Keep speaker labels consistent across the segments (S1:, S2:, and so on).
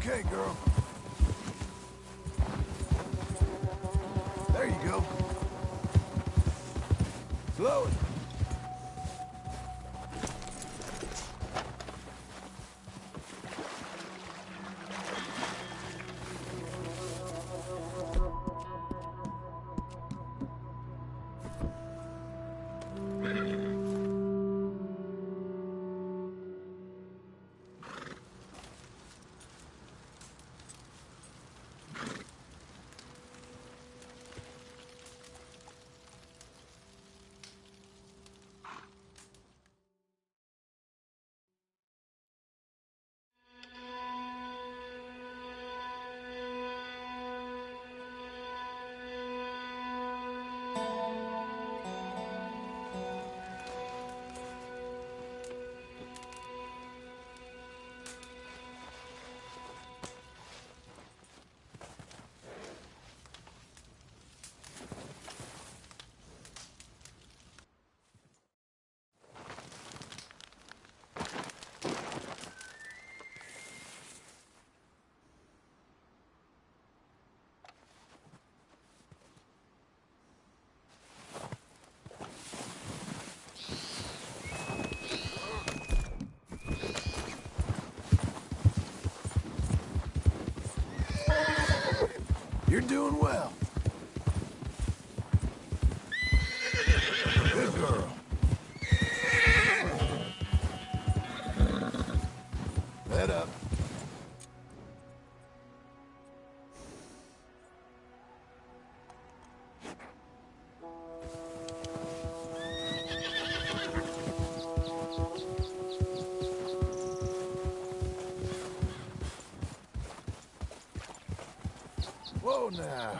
S1: Okay, girl. There you go. Slow it. You're doing well. Good girl. Head up. Whoa now.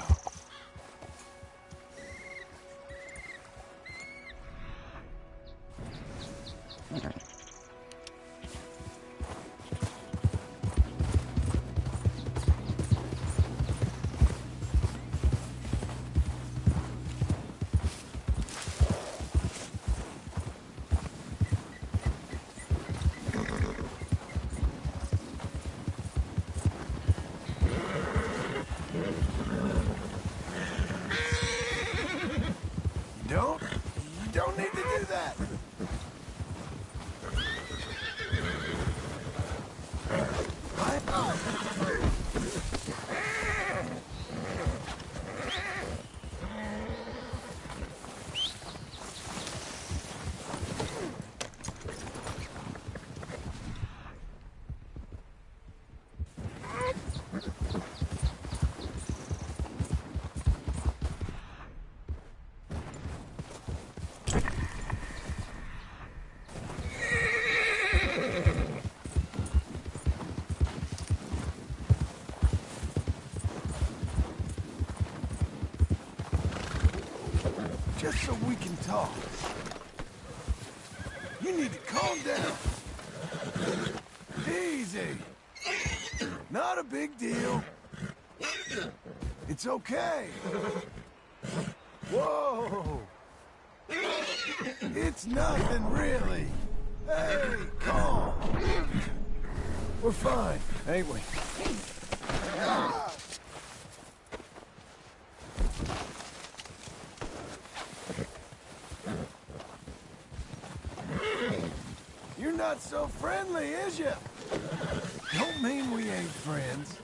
S1: You don't need to do that. Just so we can talk. You need to calm down. Easy. Not a big deal. It's okay. Whoa. It's nothing really. Hey, calm. We're fine, ain't we? You're not so friendly, is ya? Don't mean we ain't friends.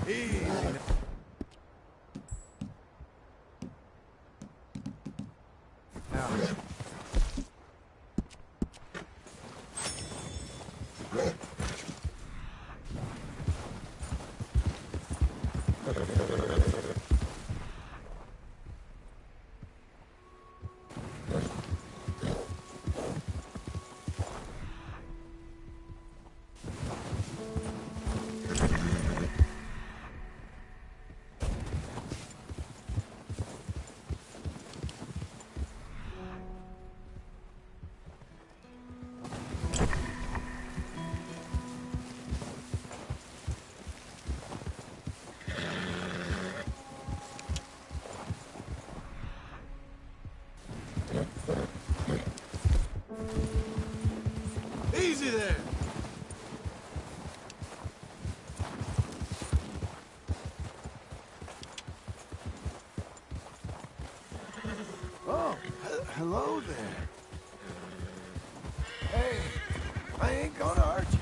S1: Easy. Now. Hello there. Hey, I ain't gonna hurt you.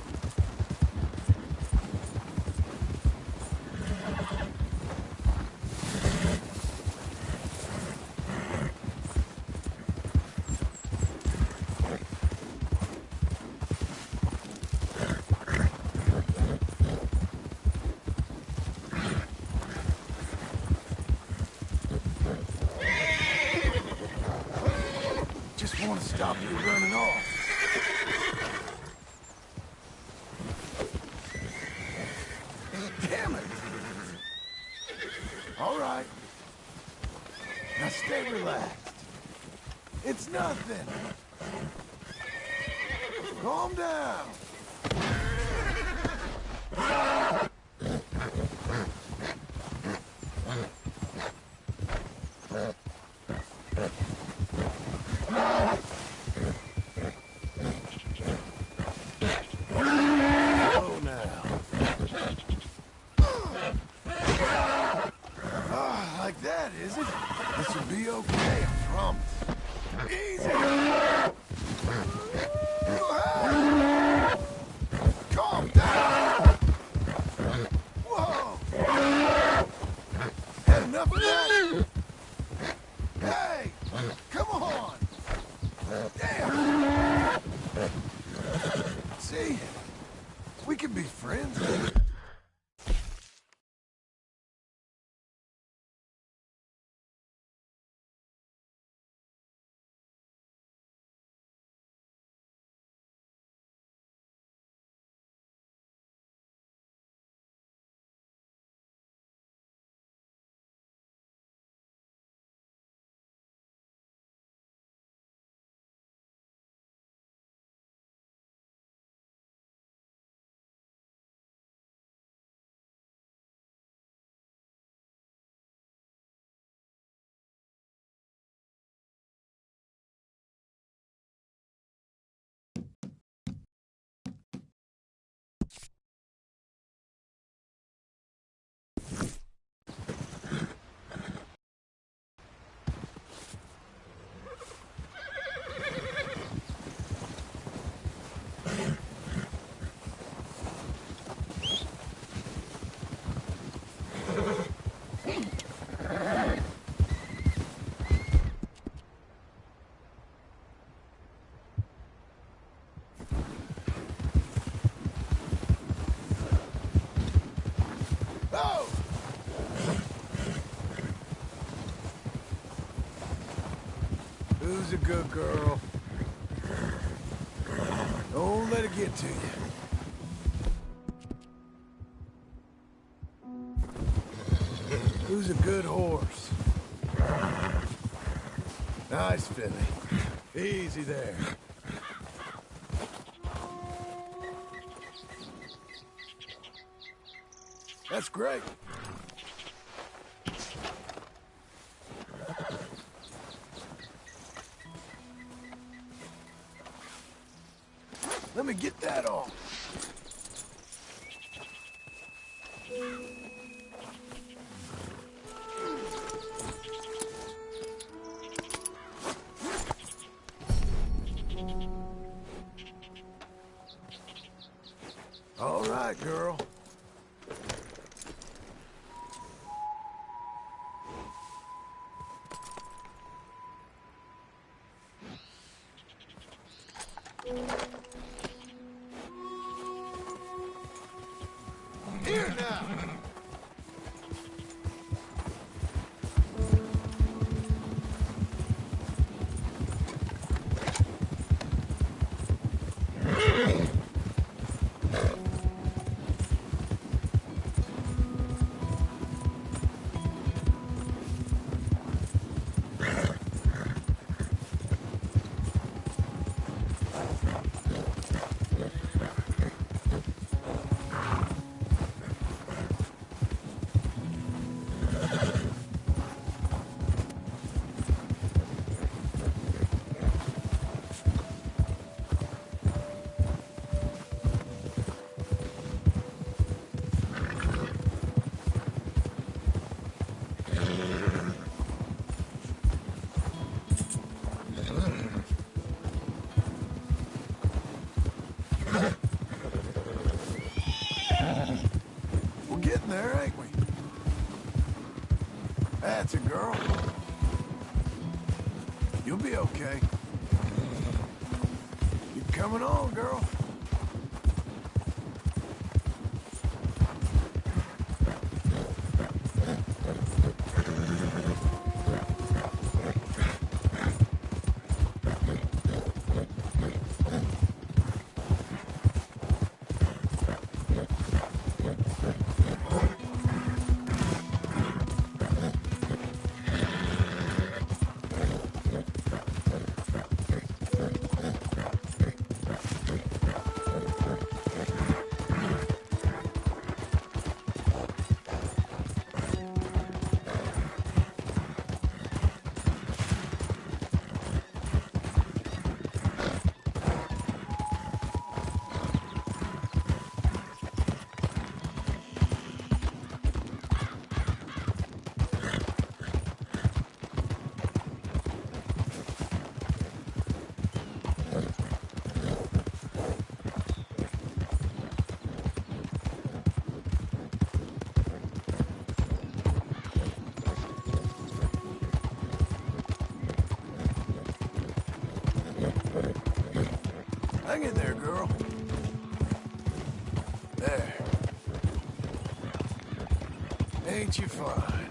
S1: Just want to stop you running off. Damn it! All right. Now stay relaxed. It's nothing. Calm down. Oh, now. Like that, is it? This will be okay, I promise. Easy! Calm down! Whoa! Had enough of that? Hey! Come on! Damn! See? We can be friends. Oh! Who's a good girl? Don't let it get to you. Who's a good horse? Nice filly. Easy there. That's great. Let me get that off. All right, girl. Here now. That's a girl. You'll be okay. Keep coming on, girl. Hang in there, girl. There. Ain't you fine?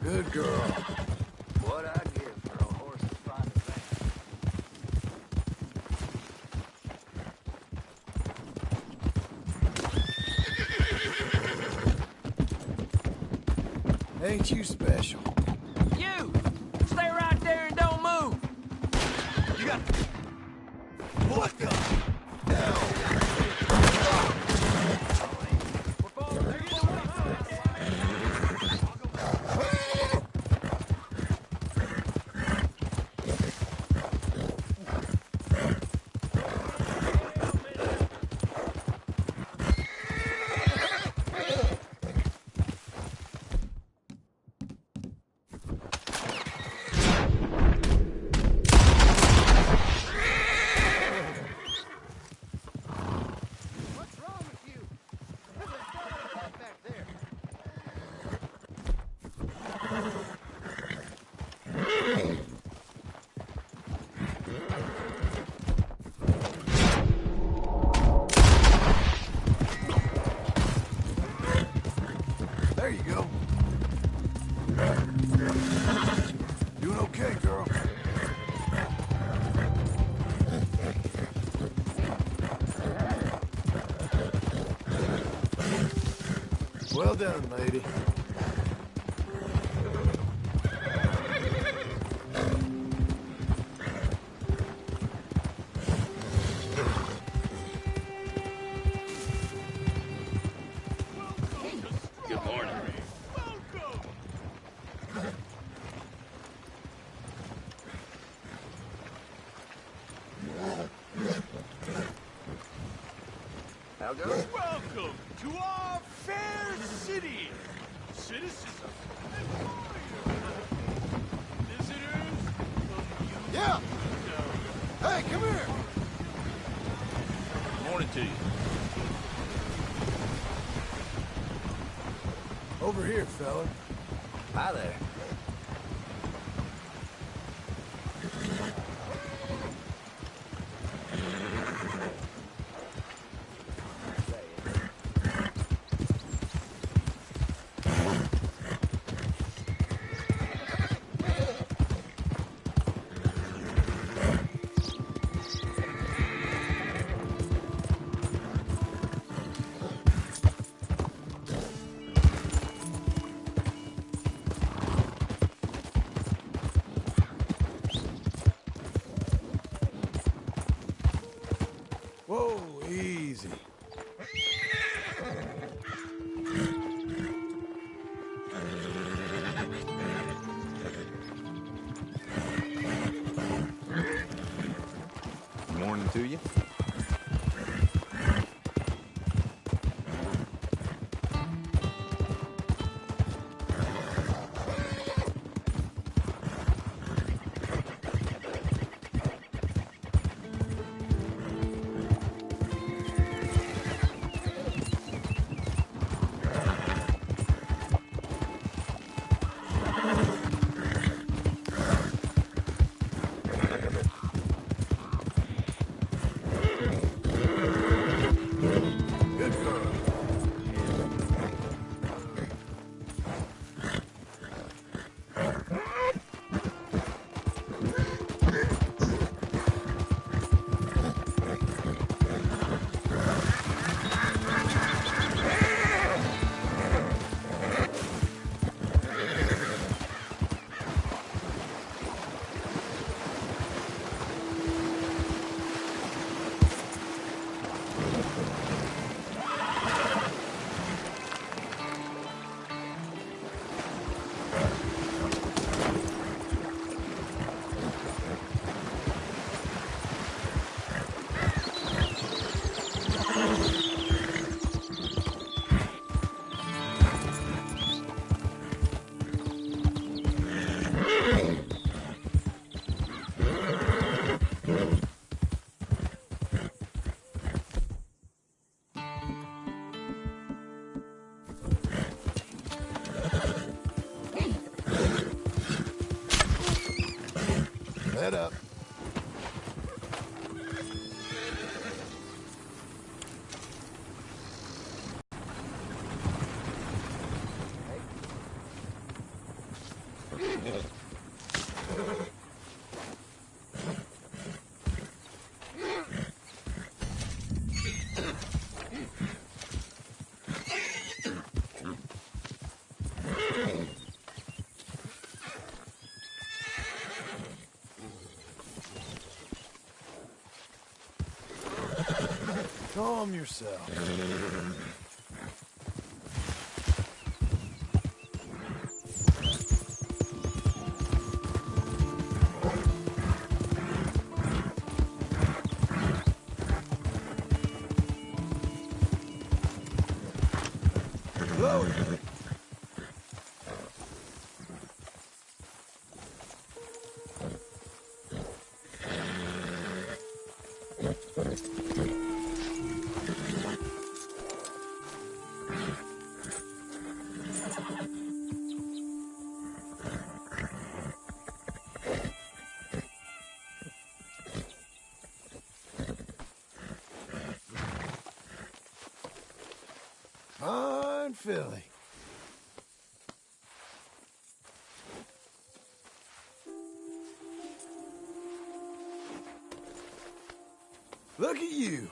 S1: Good girl.
S2: What I give for a horse as fine as that.
S1: Ain't you special?
S2: You! Stay right there and don't move! You got...
S1: What the hell? There you go. Doing okay, girl. Well done, lady.
S3: Good morning.
S2: How goes?
S4: Welcome to our fair city, citizens and warriors, visitors from
S1: Yeah! Hey, come here!
S4: morning to you.
S1: Over here, fella.
S2: Hi there.
S1: Whoa, easy.
S3: Morning to you.
S1: Good girl. Head up. Calm yourself. Lower. Fine filly. Look at you.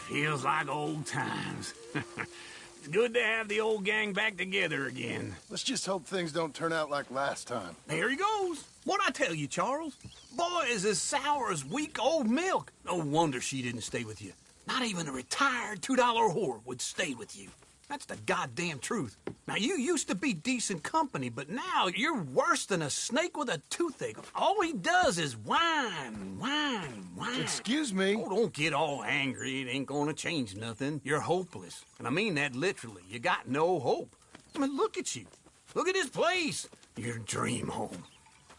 S2: Feels like old times. It's good to have the old gang back together again.
S1: Let's just hope things don't turn out like last time.
S2: There he goes. What'd I tell you, Charles? Boy is as sour as weak old milk. No wonder she didn't stay with you. Not even a retired $2 whore would stay with you. That's the goddamn truth. Now, you used to be decent company, but now you're worse than a snake with a toothache. All he does is whine, whine, whine.
S1: Excuse me?
S2: Oh, don't get all angry. It ain't gonna change nothing. You're hopeless. And I mean that literally. You got no hope. I mean, look at you. Look at this place. Your dream home.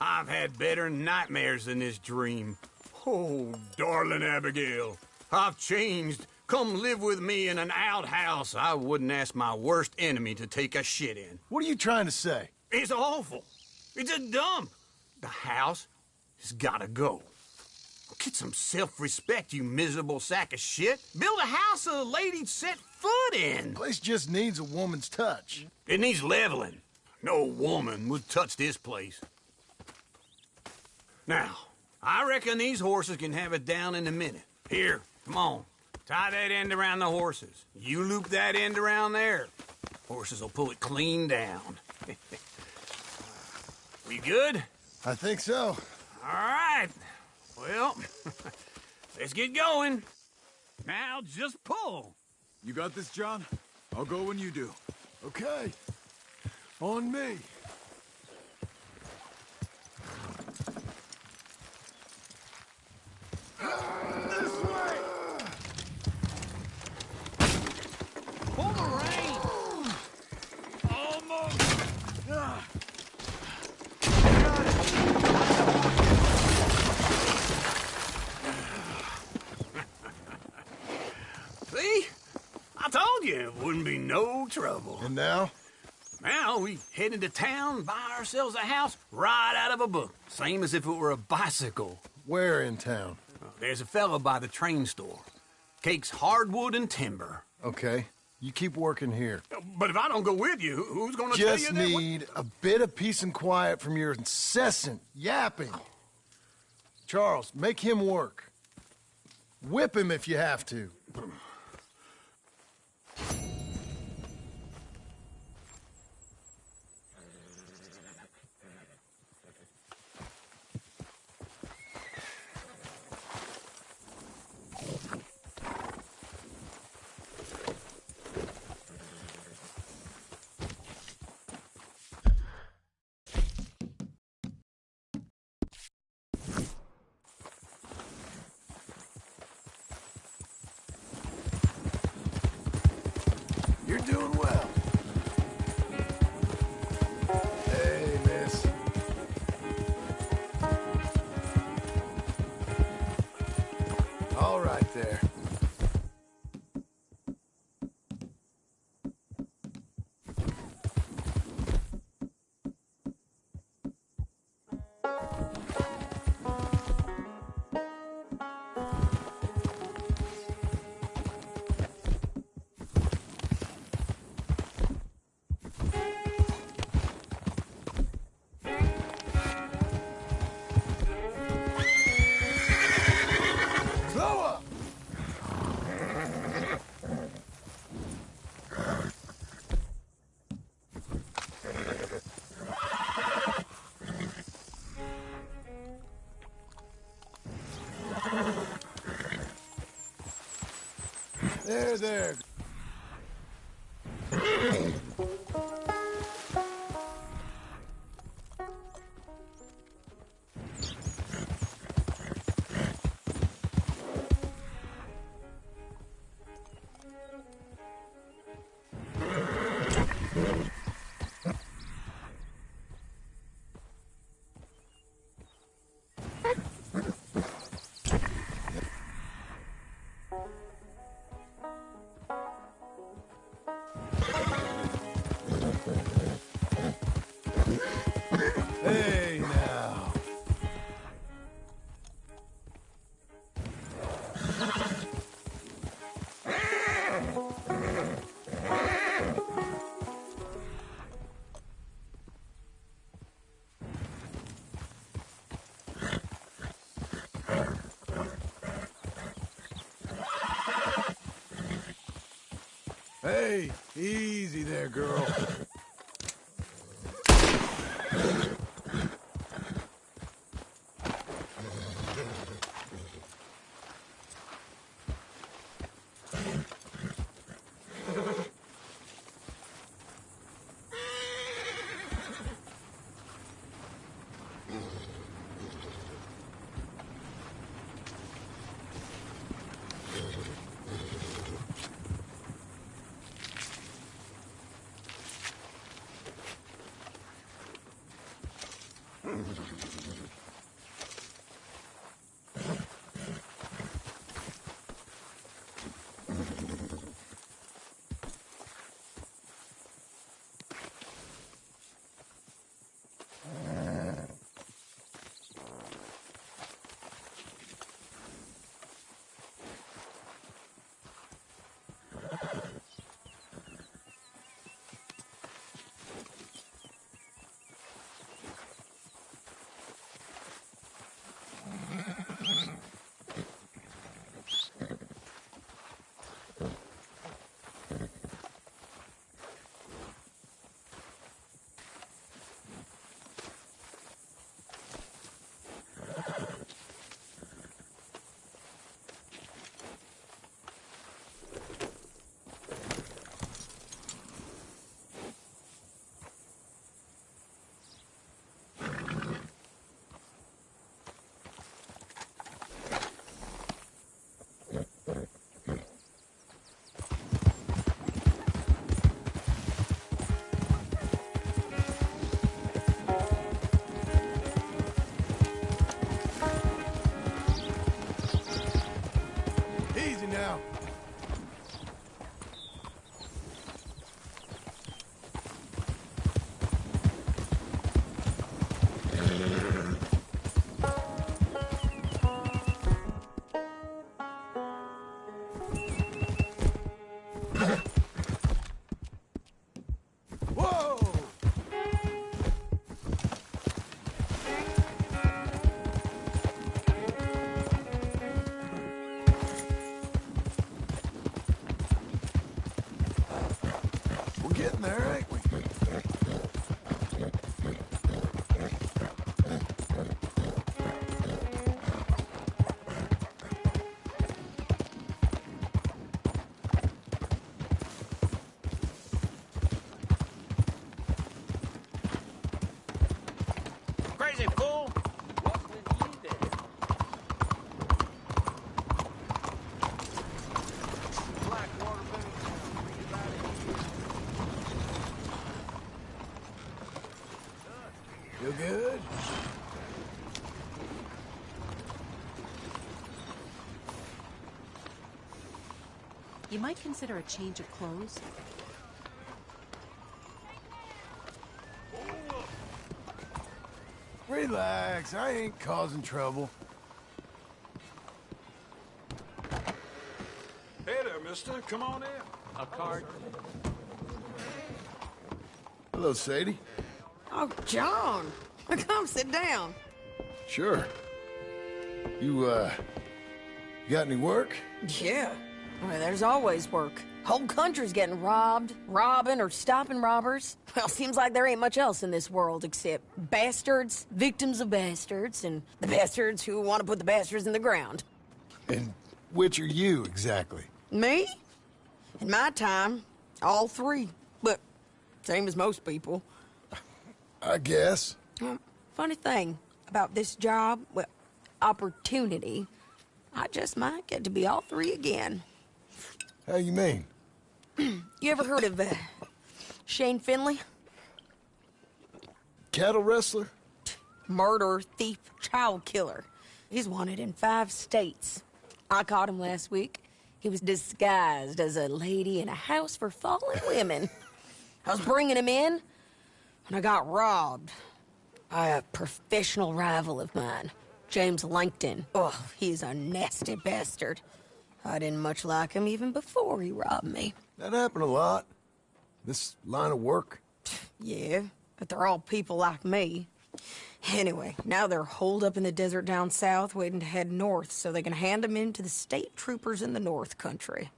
S2: I've had better nightmares than this dream. Oh, darling Abigail, I've changed. Come live with me in an outhouse I wouldn't ask my worst enemy to take a shit in.
S1: What are you trying to say?
S2: It's awful. It's a dump. The house has gotta go. Get some self-respect, you miserable sack of shit. Build a house a lady'd set foot in.
S1: Place just needs a woman's touch.
S2: It needs leveling. No woman would touch this place. Now, I reckon these horses can have it down in a minute. Here, come on. Tie that end around the horses. You loop that end around there. Horses will pull it clean down. We good?
S1: I think so.
S2: All right. Well, let's get going. Now, just pull.
S3: You got this, John? I'll go when you do.
S1: Okay. On me. This way!
S2: Pull the rein.
S3: Almost!
S2: See? I told you it wouldn't be no trouble.
S1: And now?
S2: Now we head into town, buy ourselves a house right out of a book. Same as if it were a bicycle.
S1: Where in town?
S2: There's a fella by the train store. Cakes hardwood and timber.
S1: Okay. You keep working here.
S2: But if I don't go with you, who's gonna tell you
S1: Just
S2: that?
S1: need a bit of peace and quiet from your incessant yapping. Charles, make him work. Whip him if you have to. You're doing well. Hey, miss. All right there. Slow up! There. Hey, now. Hey, easy there, girl. Feel good?
S5: You might consider a change of clothes.
S1: Relax, I ain't causing trouble.
S3: Hey there, mister. Come on in.
S4: A card.
S1: Hello, Sadie.
S6: Oh, John. Come sit down.
S1: Sure. You got any work?
S6: Yeah. Well, there's always work. Whole country's getting robbed, robbing, or stopping robbers. Well, seems like there ain't much else in this world except bastards, victims of bastards, and the bastards who want to put the bastards in the ground.
S1: And which are you, exactly?
S6: Me? In my time, all three. But same as most people.
S1: I guess.
S6: Funny thing about this job, well, opportunity, I just might get to be all three again.
S1: How you mean?
S6: You ever heard of Shane Finley?
S1: Cattle wrestler?
S6: Murderer, thief, child killer. He's wanted in 5 states. I caught him last week. He was disguised as a lady in a house for fallen women. I was bringing him in, and I got robbed by a professional rival of mine, James Langton. Oh, he's a nasty bastard. I didn't much like him even before he robbed me.
S1: That happened a lot. This line of work.
S6: Yeah, but they're all people like me. Anyway, now they're holed up in the desert down south, waiting to head north so they can hand them in to the state troopers in the north country.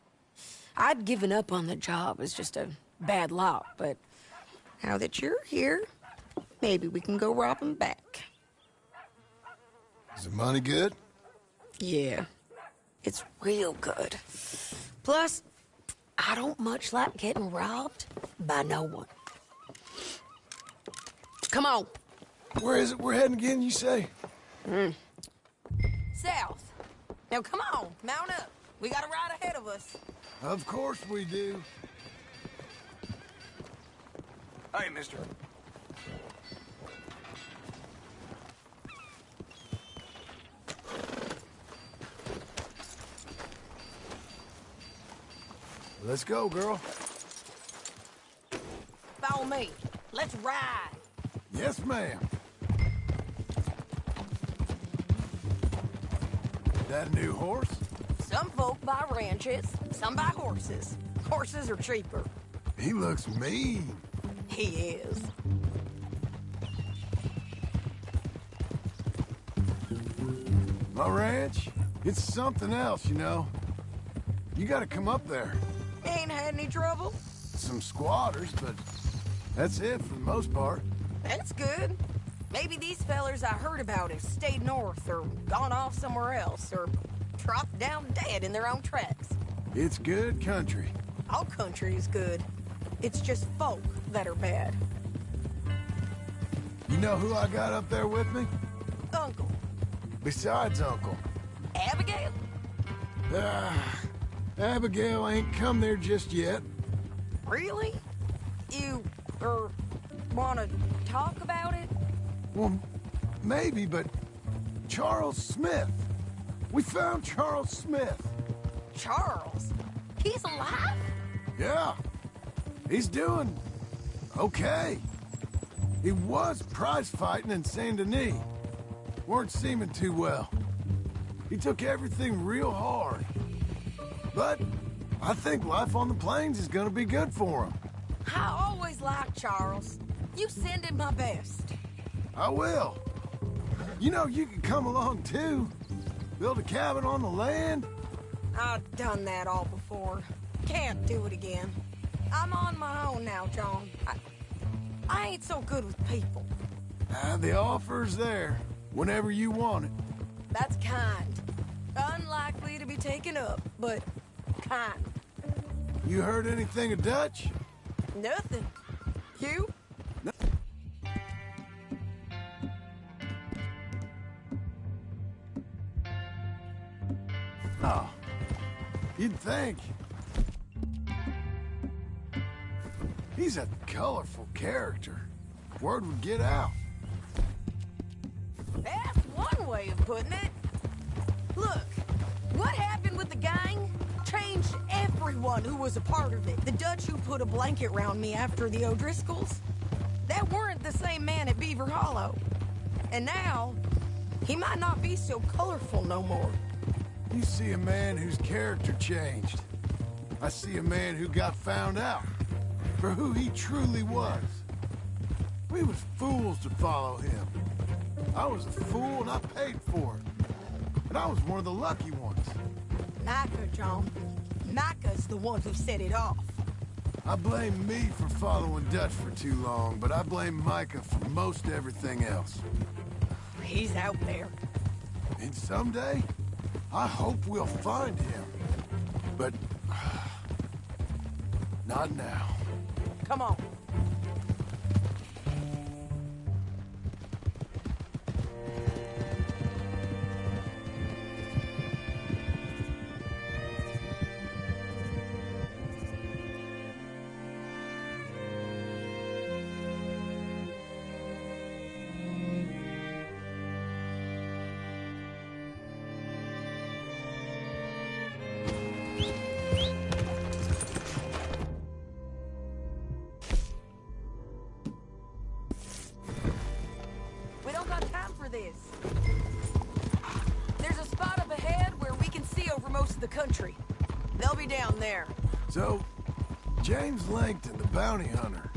S6: I'd given up on the job as just a bad lot, but now that you're here, maybe we can go rob them back.
S1: Is the money good?
S6: Yeah, it's real good. Plus, I don't much like getting robbed by no one. Come on.
S1: Where is it we're heading again, you say?
S6: South. Now come on, mount up. We got a ride ahead of us.
S1: Of course we do.
S3: Hey, mister.
S1: Let's go, girl.
S6: Follow me. Let's ride.
S1: Yes, ma'am. That a new horse?
S6: Some folk buy ranches, some buy horses. Horses are cheaper.
S1: He looks mean.
S6: He is.
S1: My ranch, it's something else, you know. You gotta come up there.
S6: Ain't had any trouble?
S1: Some squatters, but that's it for the most part.
S6: That's good. Maybe these fellers I heard about have stayed north or gone off somewhere else or dropped down dead in their own tracks.
S1: It's good country.
S6: All country is good. It's just folk that are bad.
S1: You know who I got up there with me?
S6: Uncle.
S1: Besides Uncle.
S6: Abigail?
S1: Abigail ain't come there just yet.
S6: Really? You, wanna talk about it?
S1: Well, maybe, but Charles Smith. We found Charles Smith.
S6: Charles? He's alive?
S1: Yeah. He's doing okay. He was prize fighting in Saint Denis. Weren't seeming too well. He took everything real hard. But I think life on the plains is gonna be good for him.
S6: I always liked Charles. You send him my best.
S1: I will. You know, you can come along too. Build a cabin on the land.
S6: I've done that all before. Can't do it again. I'm on my own now, John. I ain't so good with people.
S1: The offer's there, whenever you want it.
S6: That's kind. Unlikely to be taken up, but kind.
S1: You heard anything of Dutch?
S6: Nothing. You?
S1: Oh, you'd think. He's a colorful character. Word would get out.
S6: That's one way of putting it. Look, what happened with the gang changed everyone who was a part of it. The Dutch who put a blanket round me after the O'Driscolls, that weren't the same man at Beaver Hollow. And now, he might not be so colorful no more.
S1: You see a man whose character changed. I see a man who got found out for who he truly was. We was fools to follow him. I was a fool and I paid for it. And I was one of the lucky ones.
S6: Micah, John. Micah's the one who set it off.
S1: I blame me for following Dutch for too long, but I blame Micah for most everything else.
S6: He's out there.
S1: And someday, I hope we'll find him. But... not now.
S6: Come on. We don't got time for this. There's a spot up ahead where we can see over most of the country. They'll be down there.
S1: So, James Langton, the bounty hunter,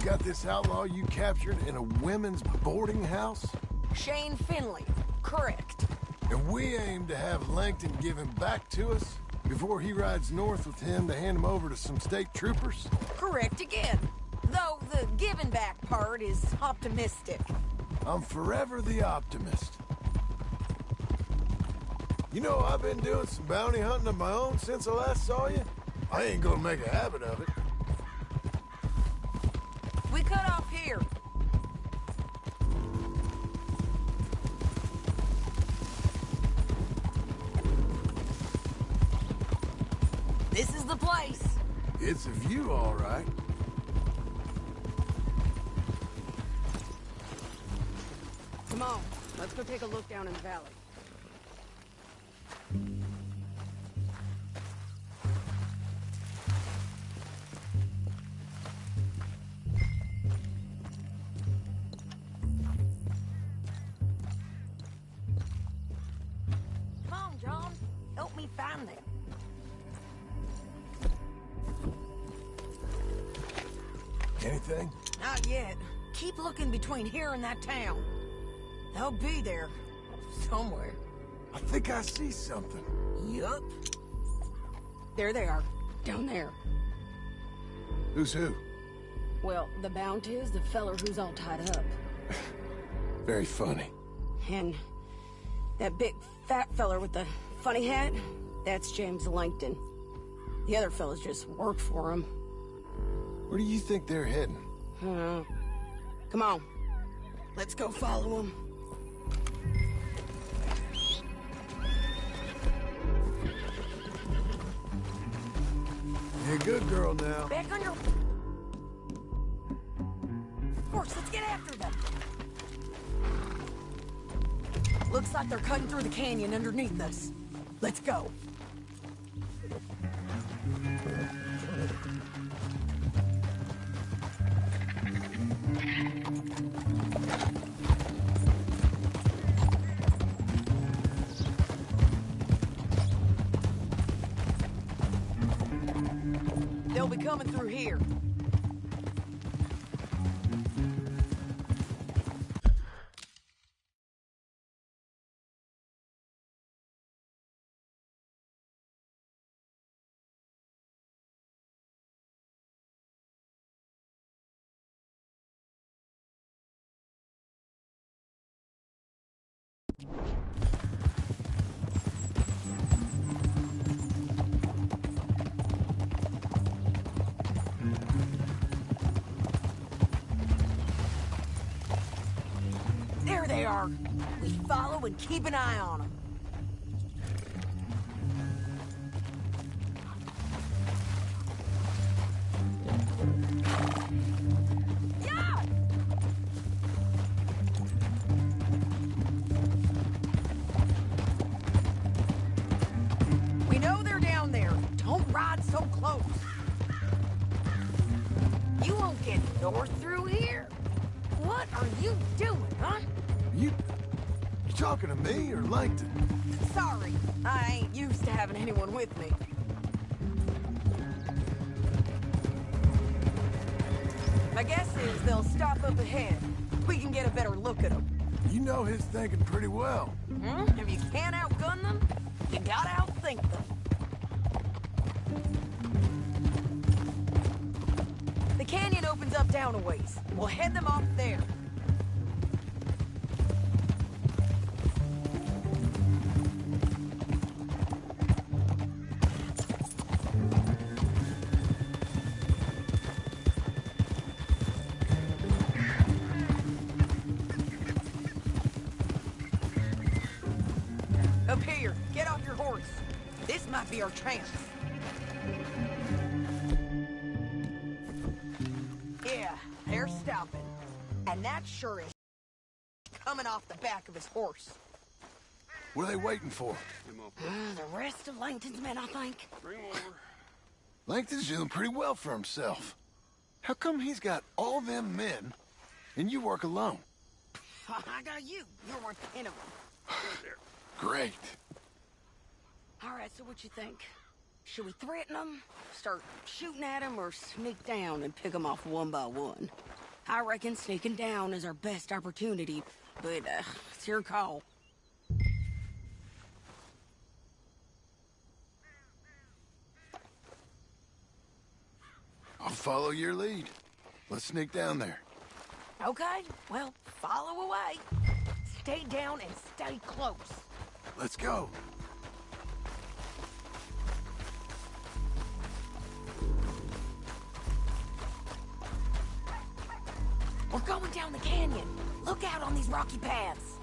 S1: got this outlaw you captured in a women's boarding house?
S6: Shane Finley. Correct.
S1: And we aim to have Langton give him back to us before he rides north with him to hand him over to some state troopers?
S6: Correct again. Though the giving back part is optimistic.
S1: I'm forever the optimist. You know, I've been doing some bounty hunting of my own since I last saw you. I ain't gonna make a habit of it.
S6: We cut off here. This is the place.
S1: It's a view, all right.
S6: Come on, let's go take a look down in the valley. Come on, John. Help me find them.
S1: Anything?
S6: Not yet. Keep looking between here and that town. They'll be there. Somewhere.
S1: I think I see something.
S6: Yup. There they are. Down there.
S1: Who's who?
S6: Well, the bounty is the feller who's all tied up.
S1: Very funny.
S6: And that big fat feller with the funny hat, that's James Langton. The other fellas just work for him.
S1: Where do you think they're heading?
S6: Come on. Let's go follow him.
S1: You're a good girl now.
S6: Back on your... Horse, let's get after them. Looks like they're cutting through the canyon underneath us. Let's go. They'll be coming through here. There they are. We follow and keep an eye on them. Yeah! are you doing, huh?
S1: You talking to me or Langton?
S6: Sorry, I ain't used to having anyone with me. My guess is they'll stop up ahead. We can get a better look at them.
S1: You know his thinking pretty well.
S6: If you can't outgun them, you gotta outthink them. The canyon opens up down a ways. We'll head them off there. Up here, get off your horse. This might be our chance. Yeah, they're stopping. And that sure is coming off the back of his horse.
S1: What are they waiting for?
S6: The rest of Langton's men, I think.
S1: Langton's doing pretty well for himself. How come he's got all them men, and you work alone?
S6: I got you. You're worth 10 of them.
S1: Great.
S6: All right, so what you think? Should we threaten them, start shooting at them, or sneak down and pick them off one by one? I reckon sneaking down is our best opportunity, but it's your call.
S1: I'll follow your lead. Let's sneak down there.
S6: Okay, well, follow away. Stay down and stay close.
S1: Let's go.
S6: We're going down the canyon. Look out on these rocky paths.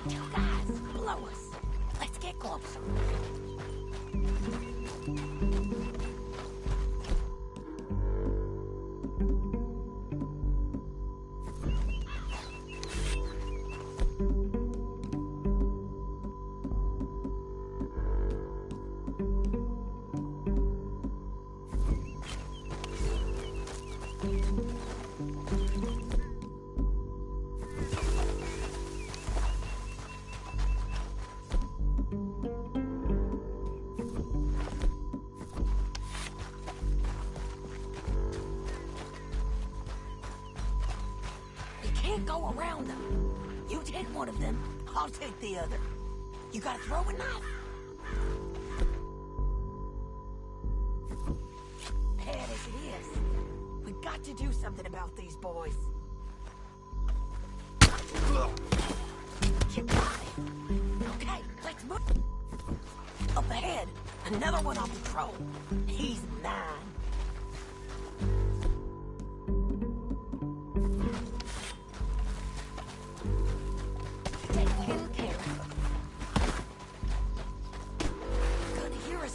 S6: Two guys below us. Let's get closer. Go around them. You take one of them, I'll take the other. You gotta throw a knife. Bad as it is, we got to do something about these boys. You got it. Okay, let's move. Up ahead, another one on patrol. He's mine.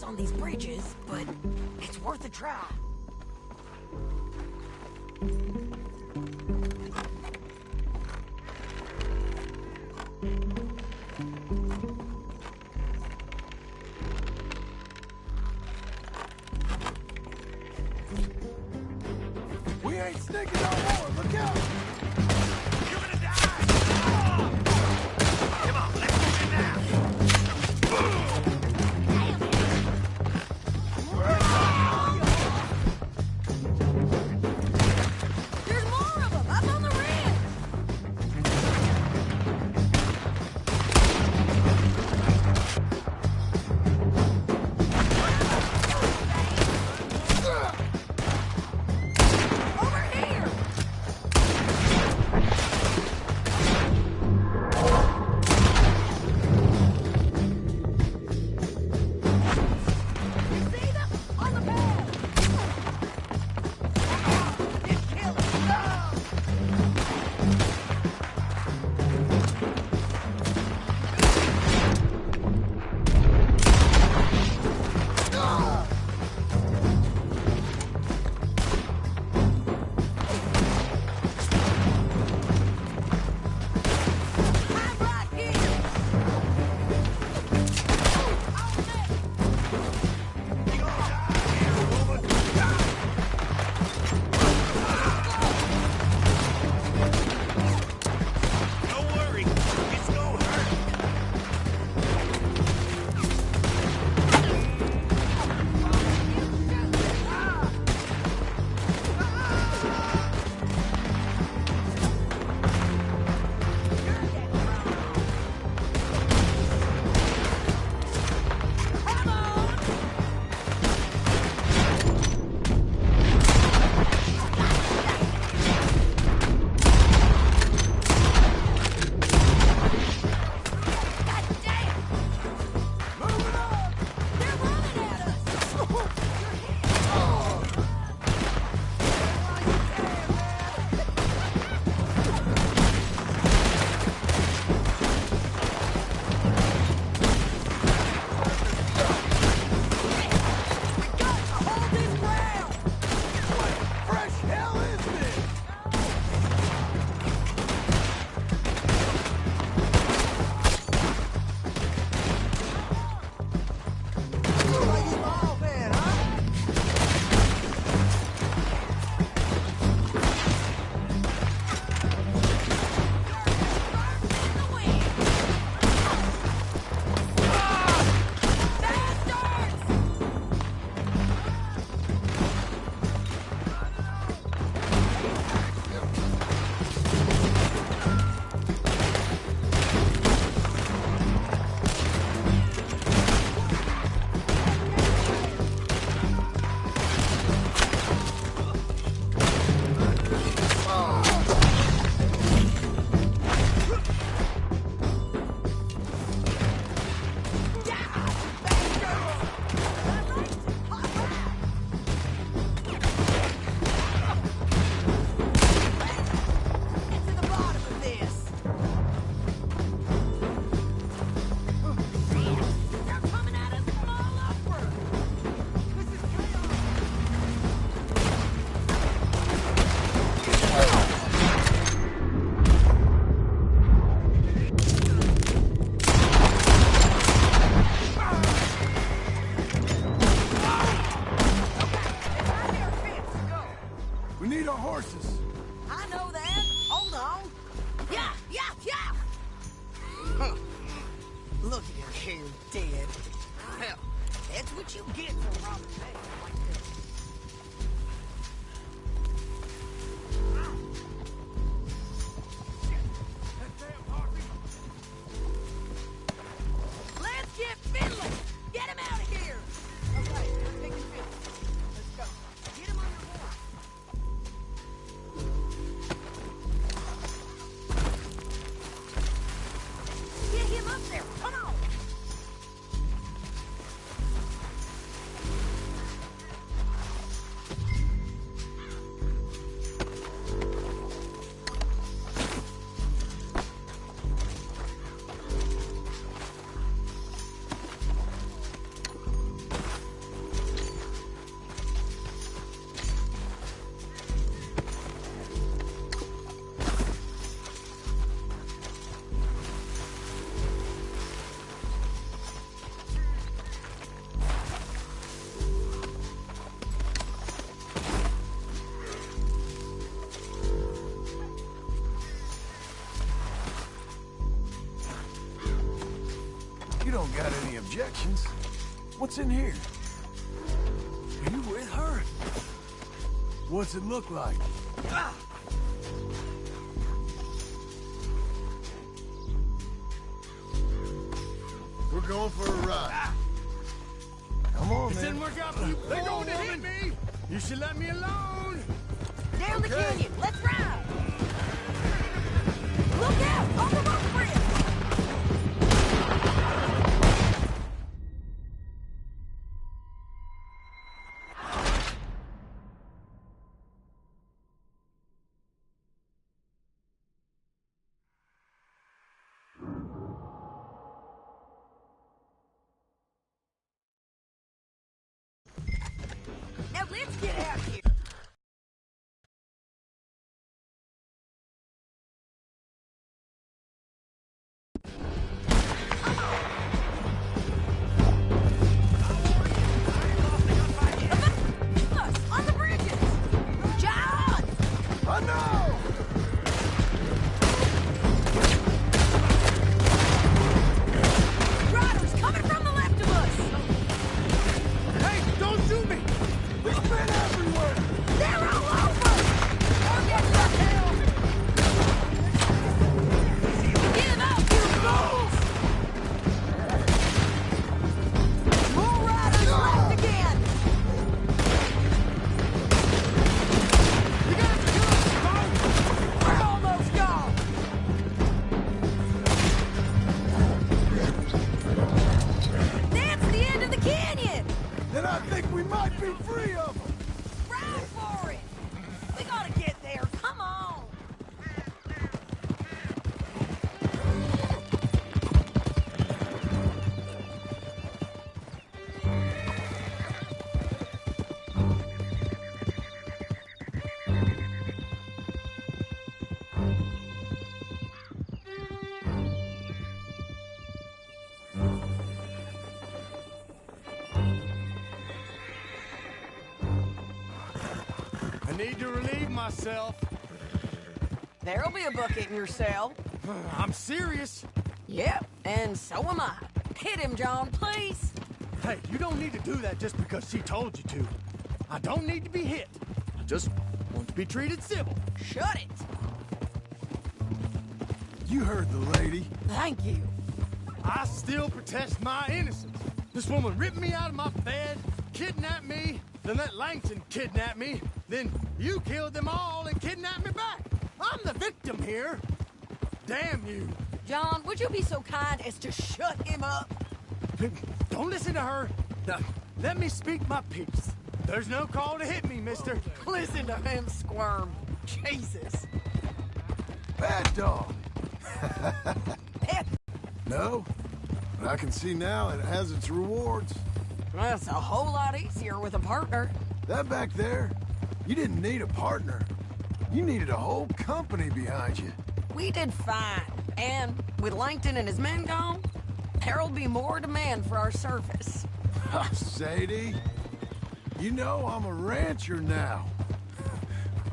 S6: On these bridges, but it's worth a try.
S1: We ain't sneaking no more. Look out!
S4: You're gonna die! Come on, let's move it now!
S6: There's more of them up on the rim! Over here! That's what you get for robbing banks like this. Let's get Finley! Get him out of here! Okay, I'm taking Finley. Let's go. Get him on your horse. Get him up there! Come on!
S1: You don't got any objections. What's in here? Are you with her? What's it look like? We're going for a ride. Come on,
S4: It
S1: man.
S4: didn't work out. They're going to hit me. You should let me alone.
S6: Down the canyon! Let's ride! Look out! On the rock bridge! Now let's get out of here! Us, on the bridges! John!
S1: I know!
S6: Riders coming from the left of us!
S4: Hey, don't shoot me.
S1: There's men everywhere!
S6: They're all over! I'll get the hell! Get him out, you fools! More riders left again!
S4: You gotta kill us both.
S6: We're almost gone! That's the end of the canyon!
S1: Then I think we might be free of them!
S6: Ride for it! We gotta get there, come on!
S4: I need to relieve myself.
S6: There'll be a bucket in your cell.
S4: I'm serious.
S6: Yep, and so am I. Hit him, John, please.
S4: Hey, you don't need to do that just because she told you to. I don't need to be hit. I just want to be treated civil.
S6: Shut it.
S1: You heard the lady.
S6: Thank you.
S4: I still protest my innocence. This woman ripped me out of my bed, kidnapped me, then let Langton kidnap me, then you killed them all and kidnapped me back. I'm the victim here. Damn you.
S6: John, would you be so kind as to shut him up?
S4: Don't listen to her. Now, let me speak my piece. There's no call to hit me, mister.
S6: Listen to him squirm. Jesus.
S1: Bad dog.
S6: Eh,
S1: No, but I can see now it has its rewards.
S6: That's a whole lot easier with a partner.
S1: That back there, you didn't need a partner. You needed a whole company behind you.
S6: We did fine. And with Langton and his men gone, there'll be more demand for our service.
S1: Sadie, you know I'm a rancher now.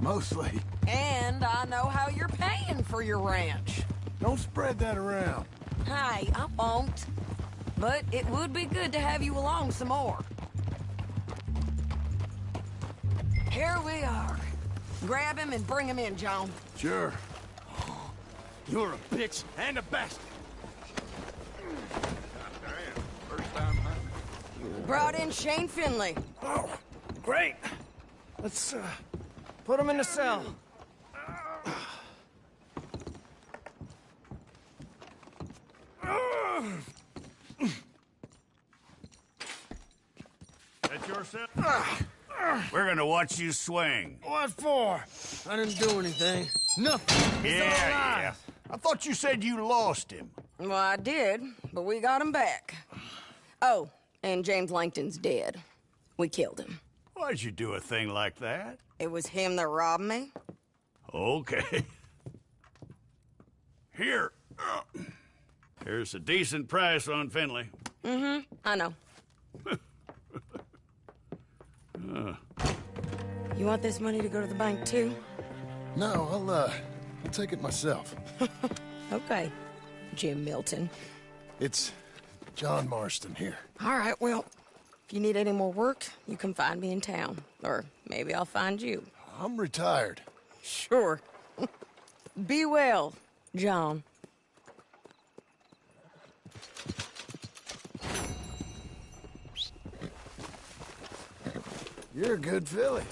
S1: Mostly.
S6: And I know how you're paying for your ranch.
S1: Don't spread that around.
S6: Hey, I won't. but it would be good to have you along some more. Here we are. Grab him and bring him in, John.
S1: Sure.
S4: You're a bitch and a bastard.
S3: First time hunting.
S6: Brought in Shane Finley.
S4: Oh, great. Let's, put him in the cell.
S7: That yourself? We're gonna watch you swing.
S4: What for? I didn't do anything. Nothing. It's all lies.
S7: I thought you said you lost him.
S6: Well, I did, but we got him back. Oh, and James Langton's dead. We killed him.
S7: Why'd you do a thing like that?
S6: It was him that robbed me.
S7: Okay. Here. Here's a decent price on Finley.
S6: I know. You want this money to go to the bank, too?
S1: No, I'll take it myself.
S6: Okay, Jim Milton.
S1: It's John Marston here.
S6: All right, well, if you need any more work, you can find me in town. Or maybe I'll find you.
S1: I'm retired.
S6: Sure. Be well, John.
S1: You're a good filly.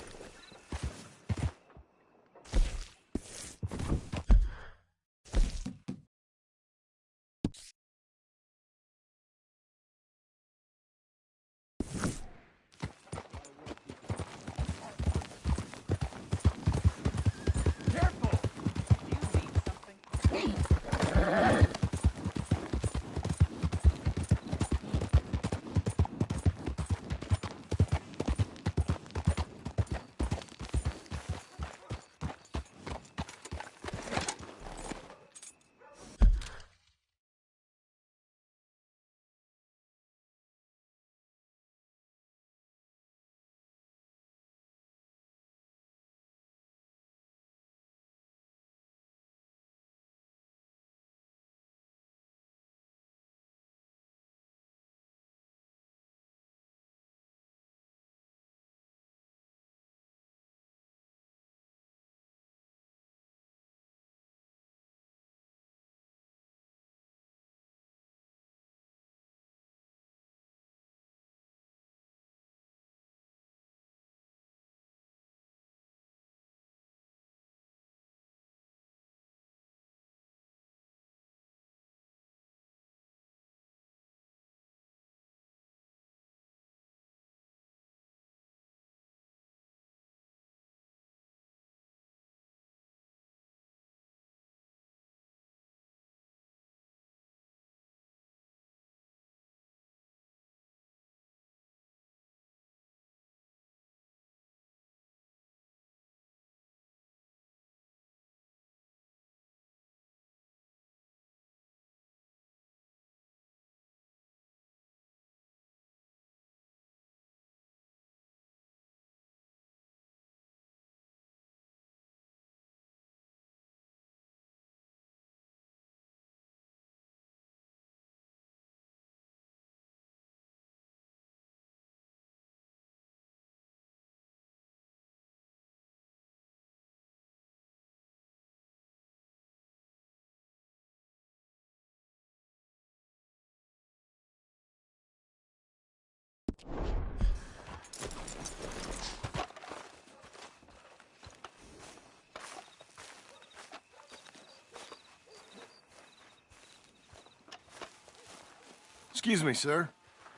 S1: Excuse me, sir.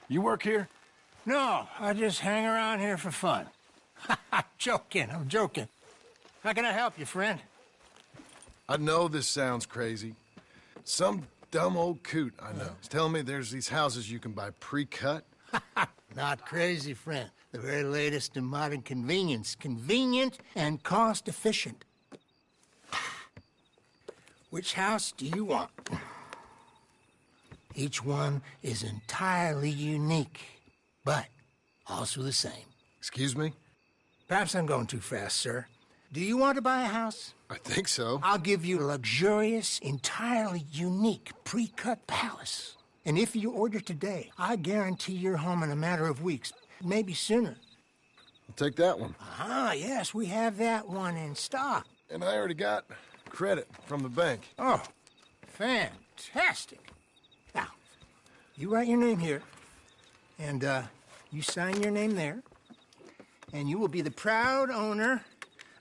S1: You work here?
S4: No, I just hang around here for fun. I'm joking. How can I help you, friend?
S1: I know this sounds crazy. Some dumb old coot I know is telling me there's these houses you can buy pre-cut.
S4: Not crazy, friend. The very latest in modern convenience. Convenient and cost-efficient. Which house do you want? Each one is entirely unique, but also the same.
S1: Excuse me?
S4: Perhaps I'm going too fast, sir. Do you want to buy a house?
S1: I think so.
S4: I'll give you a luxurious, entirely unique pre-cut palace.
S8: And if you order today, I guarantee you're home in a matter of weeks, maybe sooner.
S1: I'll take that one.
S8: Ah, yes, we have that one in stock.
S1: And I already got credit from the bank.
S8: Oh, fantastic. Now, you write your name here, and you sign your name there, and you will be the proud owner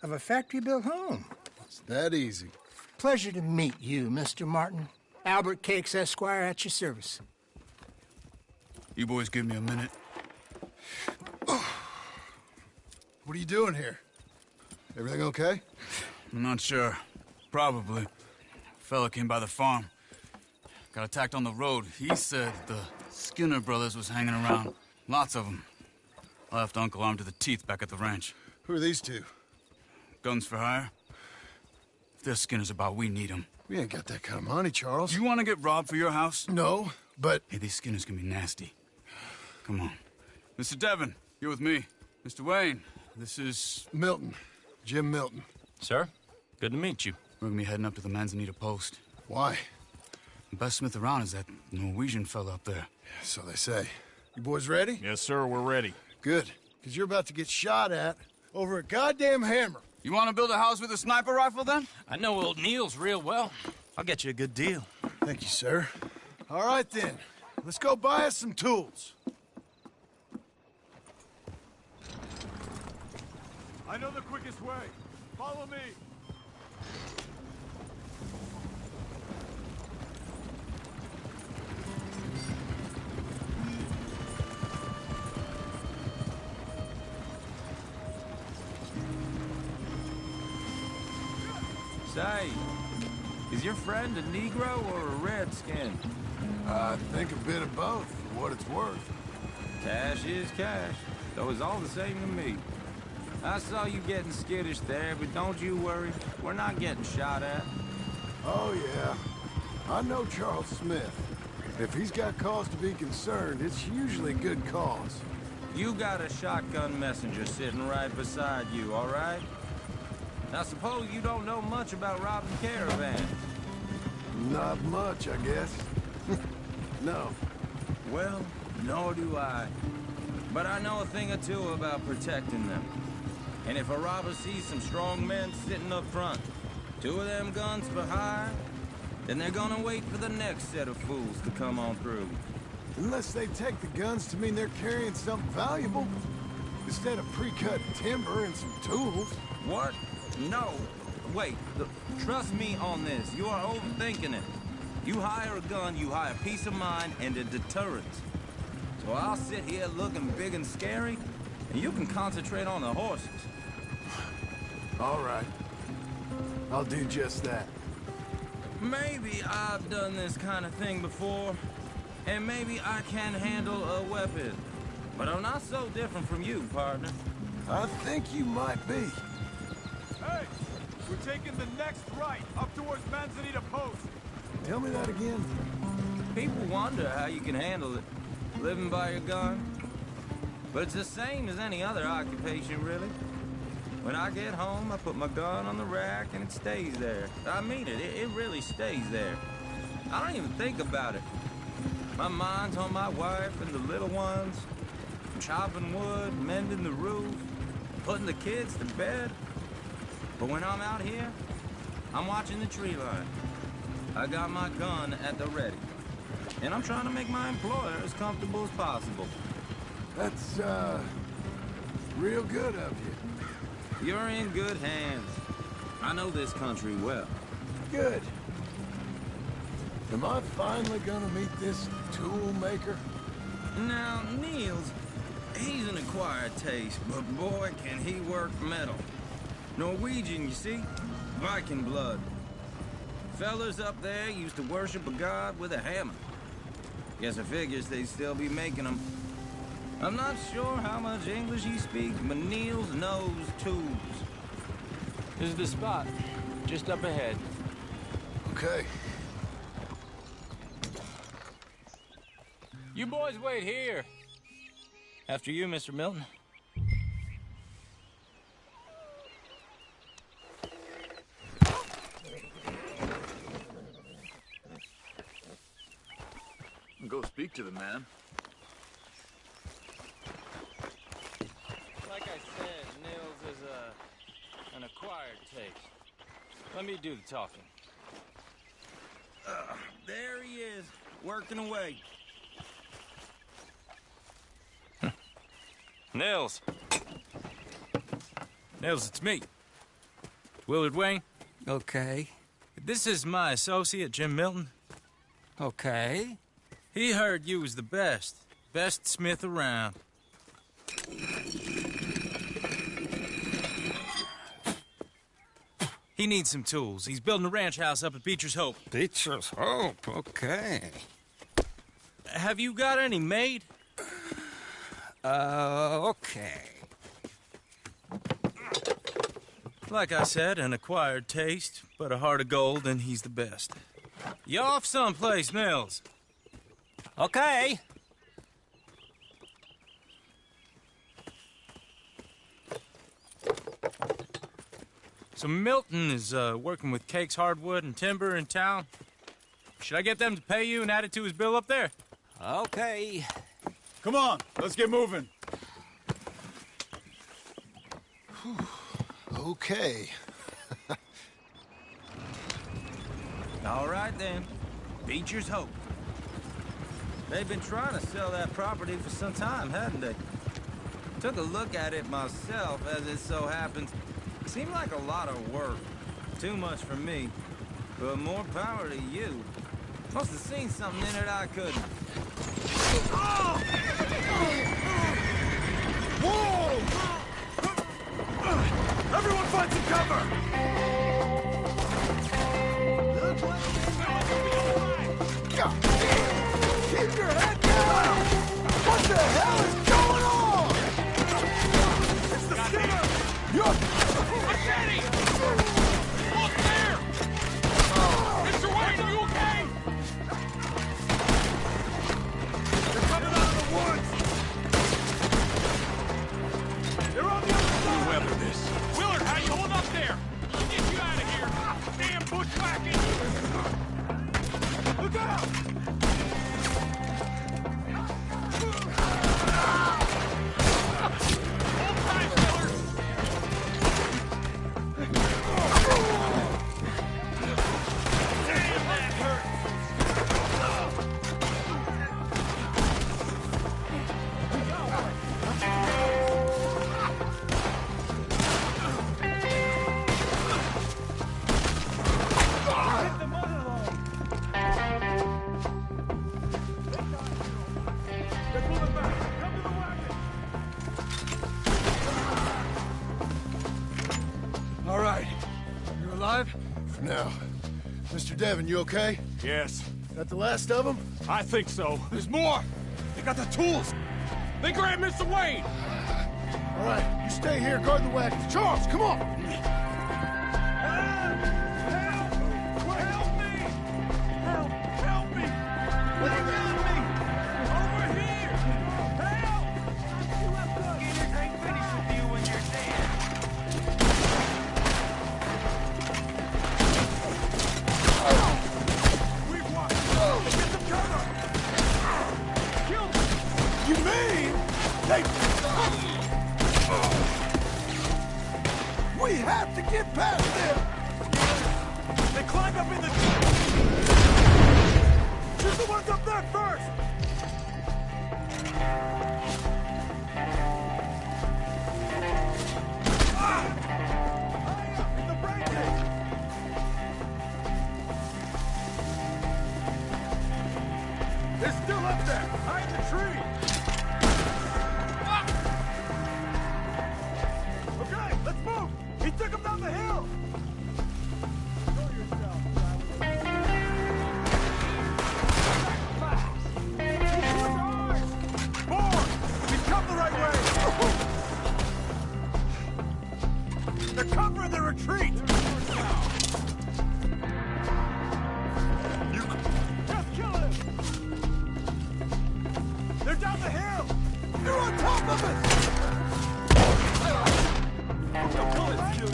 S8: of a factory-built home.
S1: It's that easy.
S8: Pleasure to meet you, Mr. Martin. Albert Cakes, Esquire, at your service.
S9: You boys give me a minute.
S1: What are you doing here? Everything okay?
S9: I'm not sure. Probably. Fella came by the farm. Got attacked on the road. He said the Skinner brothers was hanging around. Lots of them. I left Uncle armed to the teeth back at the ranch.
S1: Who are these two?
S9: Guns for hire? If there's Skinners about, we need them.
S1: We ain't got that kind of money, Charles.
S9: You want to get robbed for your house?
S1: No, but...
S9: Hey, these Skinners can be nasty. Come on. Mr. Devon, you're with me. Mr. Wayne, this is...
S1: Milton. Jim Milton.
S10: Sir, good to meet you.
S9: We're gonna be heading up to the Manzanita post.
S1: Why?
S9: The best smith around is that Norwegian fella up there.
S1: So they say. You boys ready?
S10: Yes, sir, we're ready.
S1: Good. Because you're about to get shot at over a goddamn hammer.
S9: You want to build a house with a sniper rifle, then?
S10: I know old Neil's real well. I'll get you a good deal.
S1: Thank you, sir. All right, then. Let's go buy us some tools.
S3: I know the quickest way. Follow me.
S11: Say, is your friend a Negro or a Redskin?
S1: I think a bit of both, for what it's worth.
S11: Cash is cash, though it's all the same to me. I saw you getting skittish there, but don't you worry. We're not getting shot at.
S1: Oh, yeah. I know Charles Smith. If he's got cause to be concerned, it's usually good cause.
S11: You got a shotgun messenger sitting right beside you, all right? Now, suppose you don't know much about robbing caravans.
S1: Not much, I guess. No.
S11: Well, nor do I. But I know a thing or two about protecting them. And if a robber sees some strong men sitting up front, 2 of them guns for hire, then they're gonna wait for the next set of fools to come on through.
S1: Unless they take the guns to mean they're carrying something valuable. Instead of pre-cut timber and some tools.
S11: What? No. Wait, trust me on this. You are overthinking it. You hire a gun, you hire peace of mind and a deterrent. So I'll sit here looking big and scary, and you can concentrate on the horses.
S1: All right. I'll do just that.
S11: Maybe I've done this kind of thing before, and maybe I can handle a weapon. But I'm not so different from you, partner.
S1: I think you might be.
S3: Hey, we're taking the next right, up towards Manzanita Post.
S1: Tell me that again.
S11: People wonder how you can handle it, living by your gun. But it's the same as any other occupation, really. When I get home, I put my gun on the rack and it stays there. I mean it, it really stays there. I don't even think about it. My mind's on my wife and the little ones, chopping wood, mending the roof, putting the kids to bed. But when I'm out here, I'm watching the tree line. I got my gun at the ready. And I'm trying to make my employer as comfortable as possible.
S1: That's, real good of you.
S11: You're in good hands. I know this country well.
S1: Good. Am I finally gonna meet this tool maker?
S11: Now, Niels, he's an acquired taste, but boy, can he work metal. Norwegian, you see? Viking blood. Fellas up there used to worship a god with a hammer. Guess I figures they'd still be making them. I'm not sure how much English he speaks, but Niels knows tools.
S10: This is the spot, just up ahead.
S1: Okay.
S10: You boys wait here.
S11: After you, Mr. Milton.
S3: Go
S12: man.
S11: Like I said, Nils is an acquired taste. Let me do the talking. There he is, working away. Nils. Nils, it's me. Willard Wayne.
S10: Okay.
S11: This is my associate, Jim Milton.
S10: Okay.
S11: He heard you was the best smith around. He needs some tools. He's building a ranch house up at Beecher's Hope.
S10: Beecher's Hope, okay.
S11: Have you got any made?
S10: Okay.
S11: Like I said, an acquired taste, but a heart of gold, and he's the best. You off someplace, Nils?
S10: Okay.
S11: So Milton is working with Cakes Hardwood and Timber in town. Should I get them to pay you and add it to his bill up there?
S10: Okay.
S3: Come on, let's get moving.
S1: Okay.
S11: All right, then. Beecher's Hope. They've been trying to sell that property for some time, hadn't they? Took a look at it myself, as it so happens. Seemed like a lot of work. Too much for me. But more power to you. Must have seen something in it I couldn't.
S3: Oh! Whoa! Everyone find some cover! Keep your head down! What the hell is going on? It's the Skinner! Machete! Look there! Mr. Wayne, are you okay? They're coming out of the woods! They're on the other side! We'll weather this. Willard, how you hold up there? We'll get you out of here! Damn bushwhacking! Look out!
S1: All right. You alive? For now. Mr. Devon, you okay?
S3: Yes.
S1: That the last of them?
S3: I think so. There's more! They got the tools! They grabbed Mr. Wayne!
S1: All right, you stay here, guard the wagon. Charles, come on!
S3: Help me! Help me! They got me! Over here! Help! Skinner ain't finished with you when you're dead. We've won! Get some cover! Kill them!
S1: You mean they... We have to get past them!
S3: They climbed up in the... Shoot the ones up there first! Ah! Hurry up! In the branches! They're still up there! Behind the tree! Ah! Okay, let's move! He took him down the hill! Show yourself, Forward! We've come the right way! They're covering the retreat! You... Just kill him! They're down the hill! They're on top of us! They'll kill you!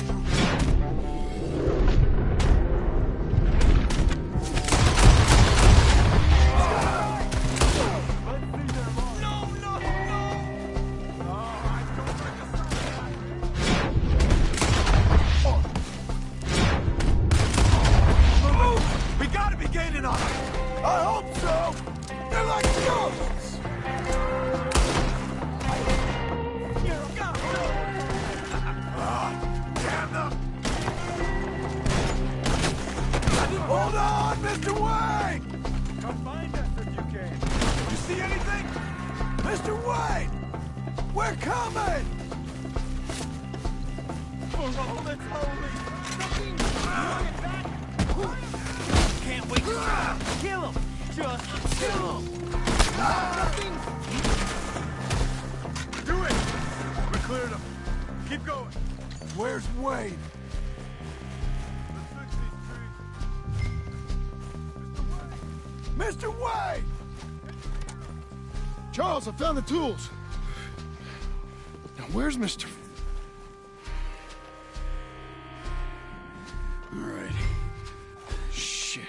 S1: Wait! We're coming!
S3: Oh, that's holy! Can't wait to kill him! Just kill him!
S4: Do it! We cleared him. Keep going.
S1: Where's Wade?
S4: Let's fix these trees.
S1: Mr. Wade!
S12: Charles, I found the tools. Now, where's Mr. All right. Shit.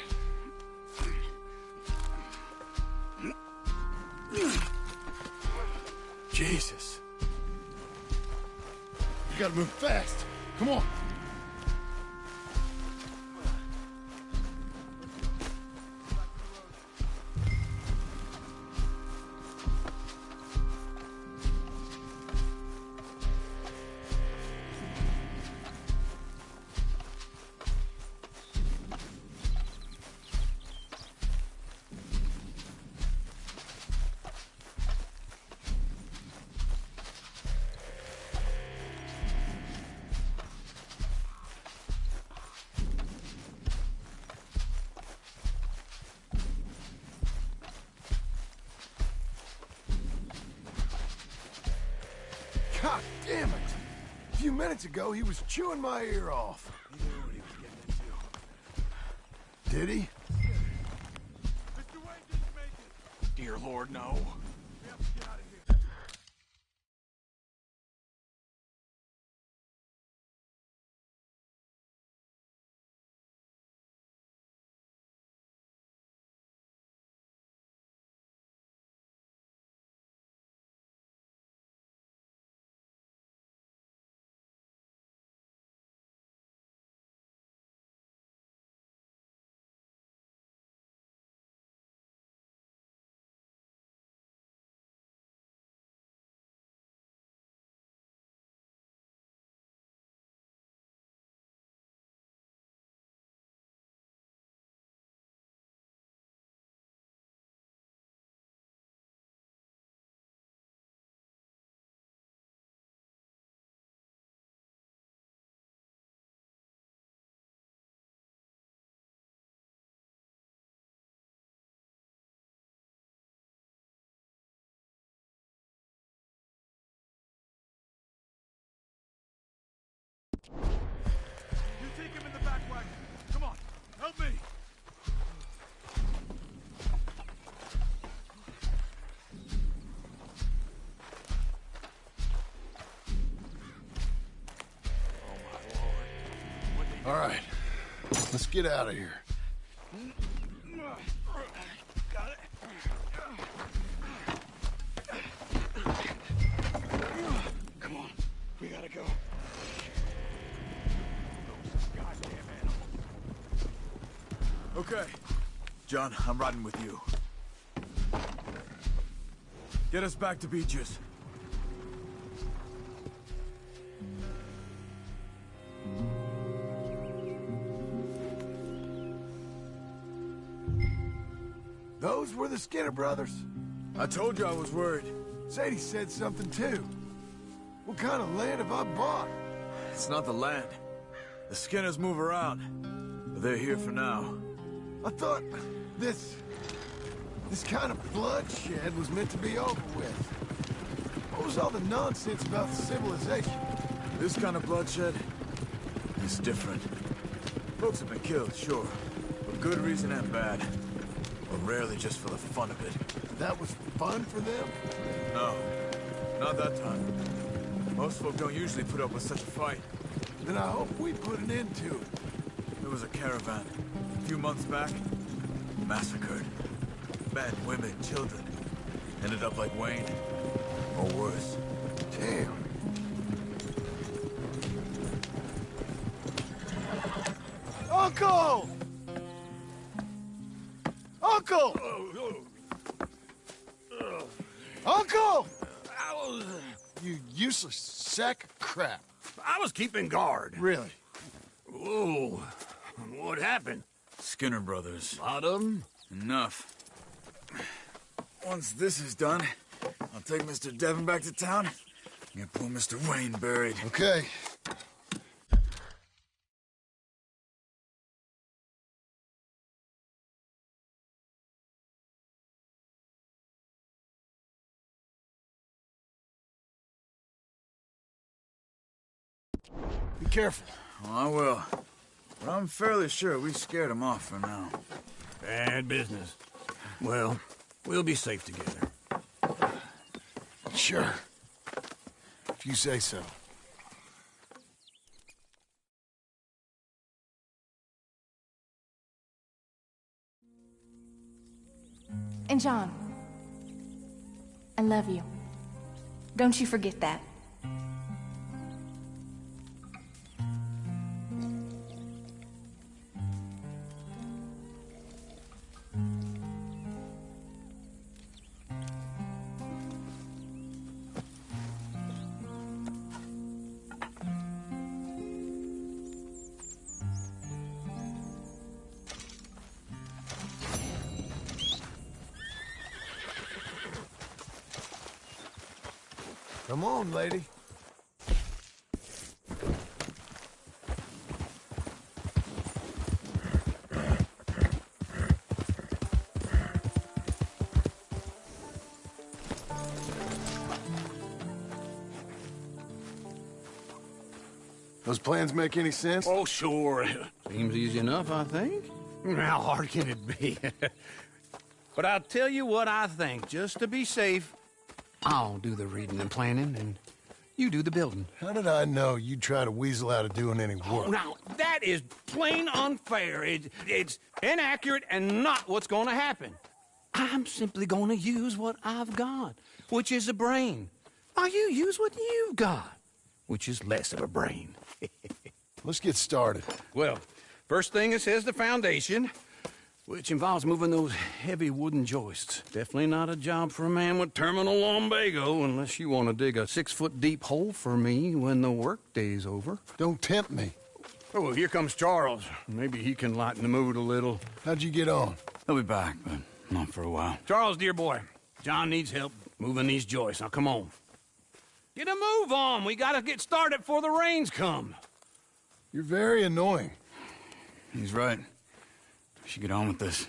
S12: Jesus. You gotta move fast. Come on.
S1: God damn it! A few minutes ago, he was chewing my ear off.
S3: He knew what he was getting into.
S1: Did he?
S3: Mr. Wayne didn't make it.
S10: Dear Lord, no.
S3: We have to get out of here. You take him in the back wagon. Come on, help me.
S12: All right. Let's get out of here.
S3: Got it.
S12: Come on. We gotta go.
S3: Okay. John, I'm riding with you. Get us back to Beaches.
S1: Those were the Skinner brothers.
S3: I told you I was worried.
S1: Sadie said something too. What kind of land have I bought?
S3: It's not the land. The Skinners move around. But they're here for now.
S1: I thought this kind of bloodshed was meant to be over with. What was all the nonsense about the civilization?
S3: This kind of bloodshed is different. Folks have been killed, sure. For good reason and bad. But rarely just for the fun of it.
S1: That was fun for them?
S3: No. Not that time. Most folk don't usually put up with such a fight.
S1: Then I hope we put an end to it.
S3: There was a caravan a few months back. Massacred. Men, women, children. Ended up like Wayne. Or worse.
S1: Damn.
S12: Uncle! Uncle! Uncle! You useless sack of crap.
S2: I was keeping guard.
S12: Really?
S2: Whoa. What happened?
S9: Skinner brothers.
S2: A lot of them?
S9: Enough.
S3: Once this is done, I'll
S13: take Mr. Devon back to town. Get poor Mr. Wayne buried.
S1: Okay. Be careful.
S13: Well, I will. But I'm fairly sure we scared him off for now.
S2: Bad business. Well, we'll be safe together.
S1: Sure. If you say so.
S14: And John, I love you. Don't you forget that.
S1: Come on, lady. Those plans make any sense?
S2: Oh, sure. Seems easy enough, I think. How hard can it be? But I'll tell you what I think, just to be safe. I'll do the reading and planning, and you do the building.
S1: How did I know you'd try to weasel out of doing any work?
S2: Oh, now, that is plain unfair. It's inaccurate and not what's going to happen. I'm simply going to use what I've got, which is a brain. While you use what you've got, which is less of a brain.
S1: Let's get started.
S2: Well, first thing it says the foundation, which involves moving those heavy wooden joists. Definitely not a job for a man with terminal lumbago, unless you want to dig a 6-foot deep hole for me when the workday's over.
S1: Don't tempt me.
S2: Oh, well, here comes Charles. Maybe he can lighten the mood a little.
S1: How'd you get on?
S9: He'll be back, but not for a while.
S2: Charles, dear boy, John needs help moving these joists. Now, come on. Get a move on. We gotta get started before the rains come.
S1: You're very annoying.
S9: He's right. We should get on with this.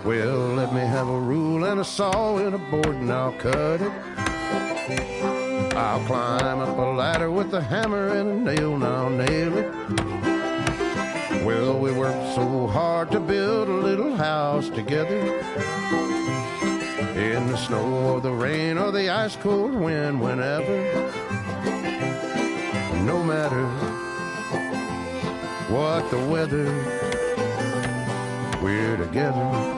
S15: Well, let me have a rule and a saw and a board and I'll cut it. I'll climb up a ladder with a hammer and a nail and I'll nail it. Well, we worked so hard to build a little house together. In the snow or the rain or the ice cold wind, whenever. No matter what the weather, we're together.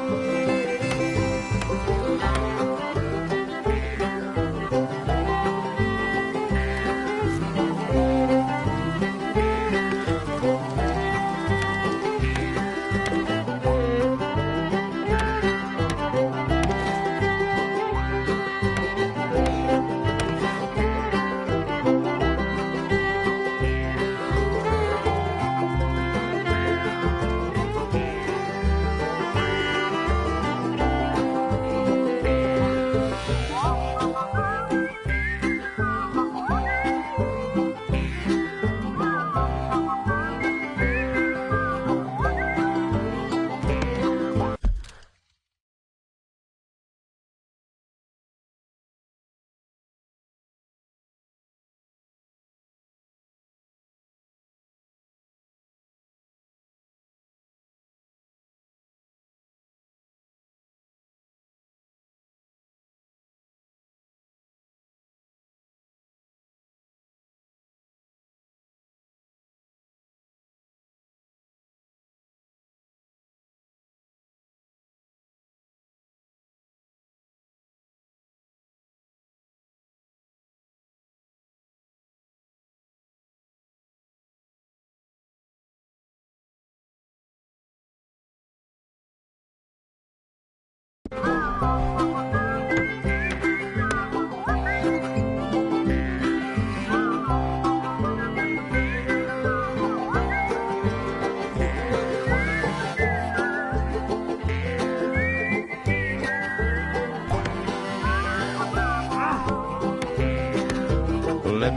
S15: Let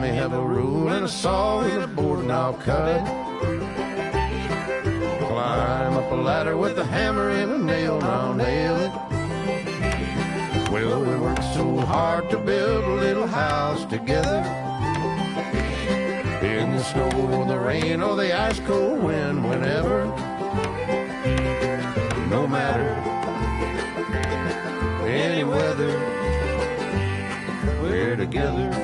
S15: me have a rule and a saw and a board and I'll cut it. Climb up a ladder with a hammer and a nail and I'll nail it. Well, we worked so hard to build a little house together. In the snow or the rain or the ice cold wind, whenever. No matter any weather, we're together.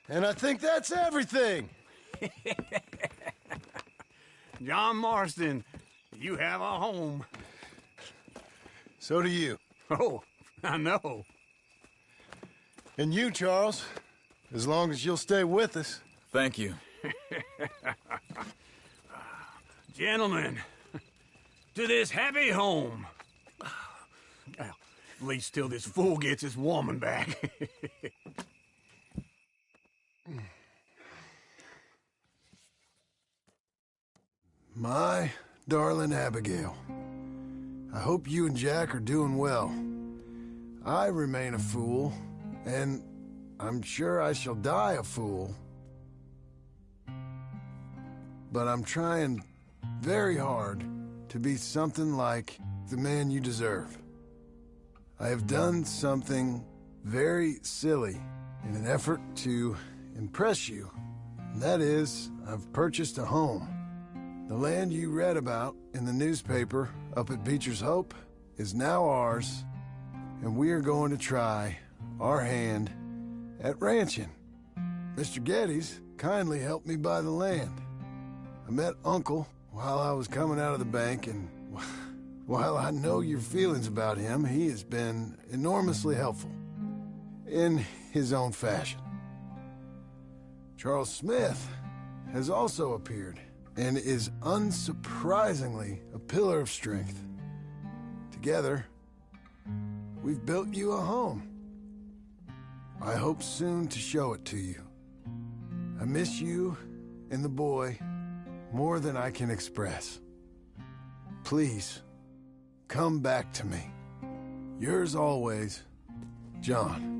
S1: And I think that's everything.
S2: John Marston, you have a home.
S1: So do you.
S2: Oh, I know.
S1: And you, Charles, as long as you'll stay with us.
S13: Thank you.
S2: Gentlemen, to this happy home. Well, at least till this fool gets his woman back.
S1: My darling Abigail, I hope you and Jack are doing well. I remain a fool, and I'm sure I shall die a fool. But I'm trying very hard to be something like the man you deserve. I have done something very silly in an effort to impress you. And that is, I've purchased a home. The land you read about in the newspaper up at Beecher's Hope is now ours, and we are going to try our hand at ranching. Mr. Geddes kindly helped me buy the land. I met Uncle while I was coming out of the bank, and while I know your feelings about him, he has been enormously helpful in his own fashion. Charles Smith has also appeared and is unsurprisingly a pillar of strength. Together, we've built you a home. I hope soon to show it to you. I miss you and the boy more than I can express. Please, come back to me. Yours always, John.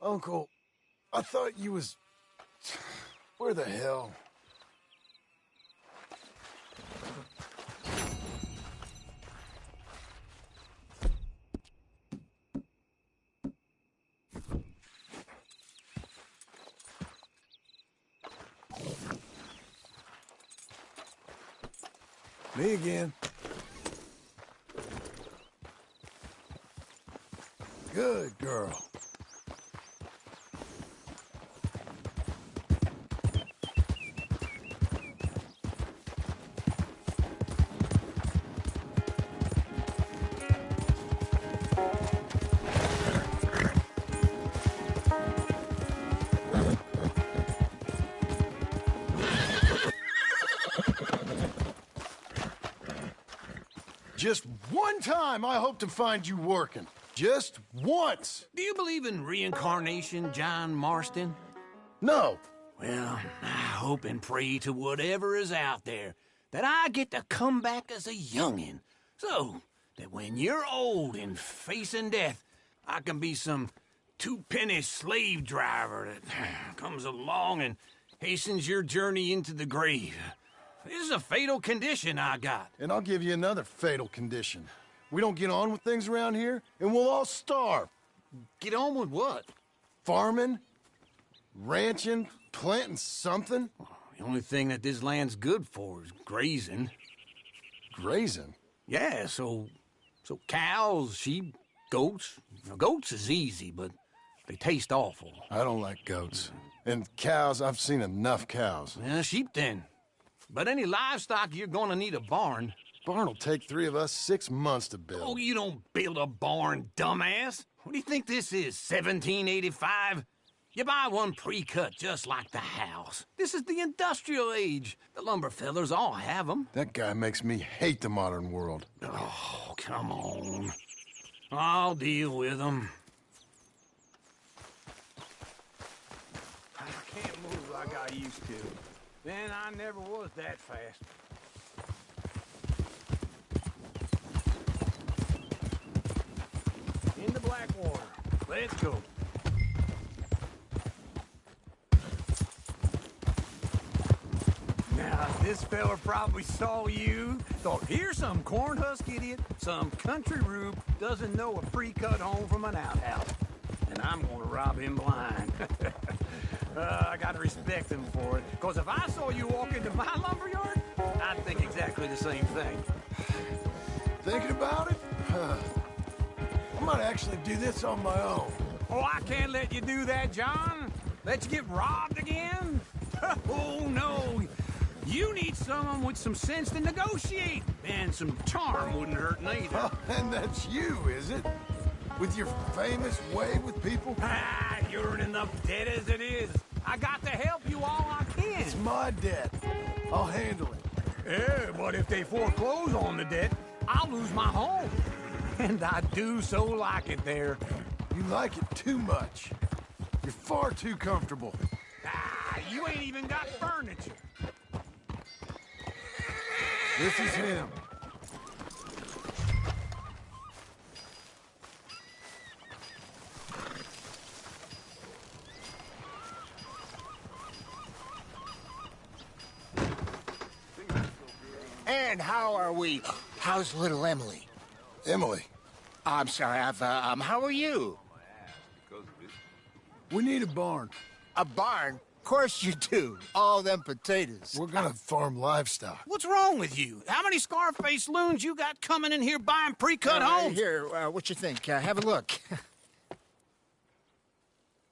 S1: Uncle, I thought you was... Where the hell? Me again. Good girl. Just one time I hope to find you working. Just once.
S2: Do you believe in reincarnation, John Marston?
S1: No.
S2: Well, I hope and pray to whatever is out there that I get to come back as a youngin', so that when you're old and facing death, I can be some two-penny slave driver that comes along and hastens your journey into the grave. This is a fatal condition I got.
S1: And I'll give you another fatal condition. We don't get on with things around here, and we'll all starve.
S2: Get on with what?
S1: Farming, ranching, planting something.
S2: The only thing that this land's good for is grazing.
S1: Grazing?
S2: Yeah, so cows, sheep, goats. Now, goats is easy, but they taste awful.
S1: I don't like goats. And cows, I've seen enough cows.
S2: Yeah, sheep then. But any livestock, you're gonna need a barn.
S1: Barn will take 3 of us 6 months to build.
S2: Oh, you don't build a barn, dumbass. What do you think this is, 1785? You buy one pre-cut just like the house. This is the industrial age. The lumber fellers all have them.
S1: That guy makes me hate the modern world.
S2: Oh, come on. I'll deal with them. I can't move like I used to. Then I never was that fast. In the Blackwater. Let's go. Now, this fella probably saw you, thought, here's some cornhusk idiot, some country rube doesn't know a pre-cut home from an outhouse. And I'm gonna rob him blind. I gotta respect him for it. Because if I saw you walk into my lumberyard, I'd think exactly the same thing.
S1: Thinking about it? I might actually do this on my own.
S2: Oh, I can't let you do that, John. Let you get robbed again? Oh, no. You need someone with some sense to negotiate. And some charm wouldn't hurt neither.
S1: Oh, and that's you, is it? With your famous way with people?
S2: Ah, you're in enough debt as it is. I got to help you all I can.
S1: It's my debt. I'll handle it.
S2: Yeah, but if they foreclose on the debt, I'll lose my home. And I do so like it there.
S1: You like it too much. You're far too comfortable.
S2: Ah, you ain't even got furniture.
S1: This is him.
S8: And how are we? How's little Emily?
S1: Emily.
S8: I'm sorry, how are you?
S1: We need a barn.
S8: A barn? Of course you do. All them potatoes.
S1: We're gonna farm livestock.
S2: What's wrong with you? How many Scarface loons you got coming in here buying pre-cut homes?
S8: Here, what you think? Have a look.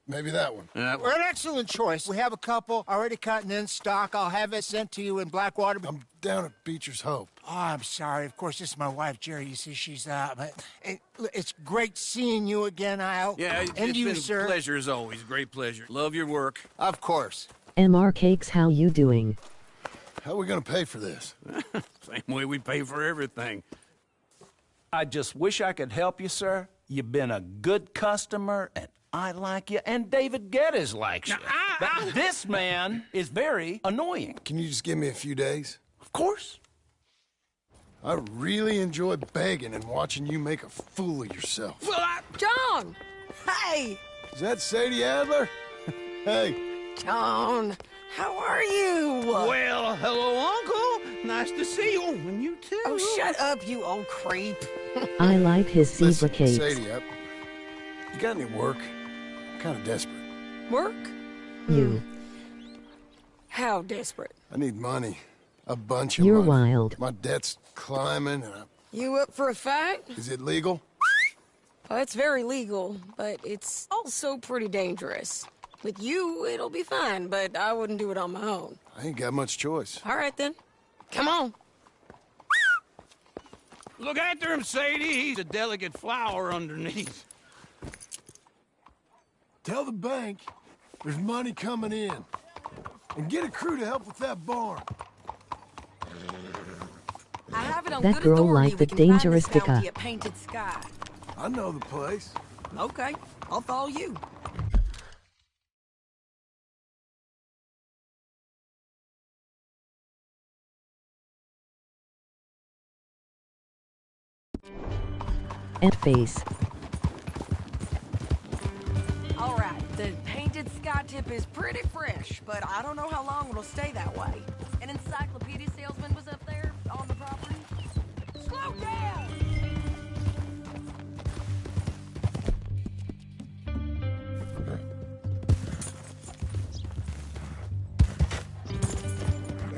S1: Maybe that one.
S8: We're an excellent choice. We have a couple already cut and in stock. I'll have it sent to you in Blackwater.
S1: I'm down at Beecher's Hope.
S8: Oh, I'm sorry. Of course, this is my wife, Jerry. You see, she's but it's great seeing you again, Al.
S2: Yeah,
S8: and
S2: it's
S8: you,
S2: been
S8: sir.
S2: a pleasure as always. Great pleasure. Love your work.
S8: Of course.
S16: MR Cakes, how you doing?
S1: How are we gonna pay for this?
S2: Same way we pay for everything.
S17: I just wish I could help you, sir. You've been a good customer, and I like you, and David Geddes likes you. But this man is very annoying.
S1: Can you just give me a few days?
S17: Of course.
S1: I really enjoy begging and watching you make a fool of yourself.
S2: Well,
S6: John! Hey!
S1: Is that Sadie Adler? Hey.
S6: John, how are you?
S2: Well, hello, Uncle. Nice to see you. And you too.
S6: Oh, shut up, you old creep.
S16: I like his zebra cakes.
S1: Sadie, you got any work? I'm kind of desperate.
S6: Work?
S16: You.
S6: How desperate?
S1: I need money. A bunch of
S16: You're
S1: money.
S16: wild.
S1: My debt's climbing and
S6: You up for a fight?
S1: Is it legal?
S6: Well, it's very legal, but it's also pretty dangerous. With you, it'll be fine, but I wouldn't do it on my own.
S1: I ain't got much choice.
S6: All right, then. Come on.
S2: Look after him, Sadie. He's a delicate flower underneath.
S1: Tell the bank there's money coming in. And get a crew to help with that barn.
S6: I have it on
S16: That
S6: good
S16: girl
S6: authority
S16: liked the
S6: we can find
S16: dangerous
S6: this bounty
S16: dicker.
S6: at Painted Sky.
S1: I know the place.
S6: Okay, I'll follow you.
S16: And face.
S6: All right, the painted sky tip is pretty fresh, but I don't know how long it'll stay that way. An encyclopedia salesman was up there on the property. Slow down!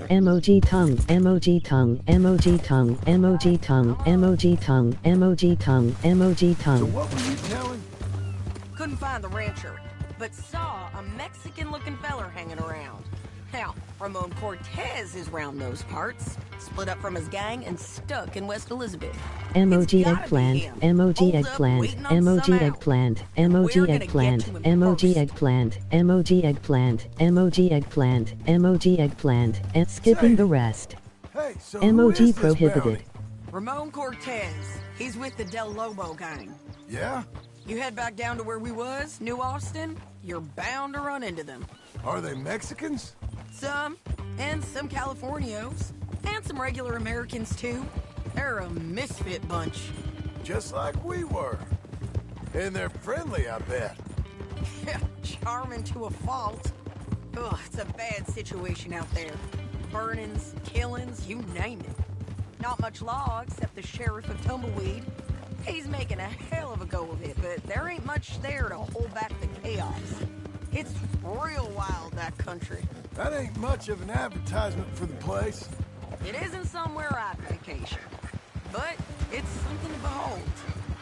S16: Emoji tongue, emoji tongue, emoji tongue, emoji tongue, emoji tongue, emoji tongue, emoji tongue.
S1: So what were you telling?
S6: Couldn't find the rancher, but saw a Mexican-looking feller hanging around. Now, Ramon Cortez is round those parts, split up from his gang and stuck in West Elizabeth.
S16: Emoji eggplant, emoji eggplant, emoji eggplant, emoji eggplant, emoji eggplant, emoji eggplant, emoji eggplant, emoji eggplant, and skipping the rest.
S1: Hey, so who is
S16: Emoji
S1: this
S16: prohibited.
S1: bounty?
S6: Ramon Cortez. He's with the Del Lobo gang.
S1: Yeah?
S6: You head back down to where we was, New Austin, you're bound to run into them.
S1: Are they Mexicans?
S6: Some, and some Californios, and some regular Americans too. They're a misfit bunch.
S1: Just like we were. And they're friendly, I bet.
S6: Charming to a fault. Ugh, it's a bad situation out there. Burnings, killings, you name it. Not much law except the sheriff of Tumbleweed. He's making a hell of a go of it, but there ain't much there to hold back the chaos. It's real wild, that country.
S1: That ain't much of an advertisement for the place.
S6: It isn't somewhere I'd vacation, but it's something to behold.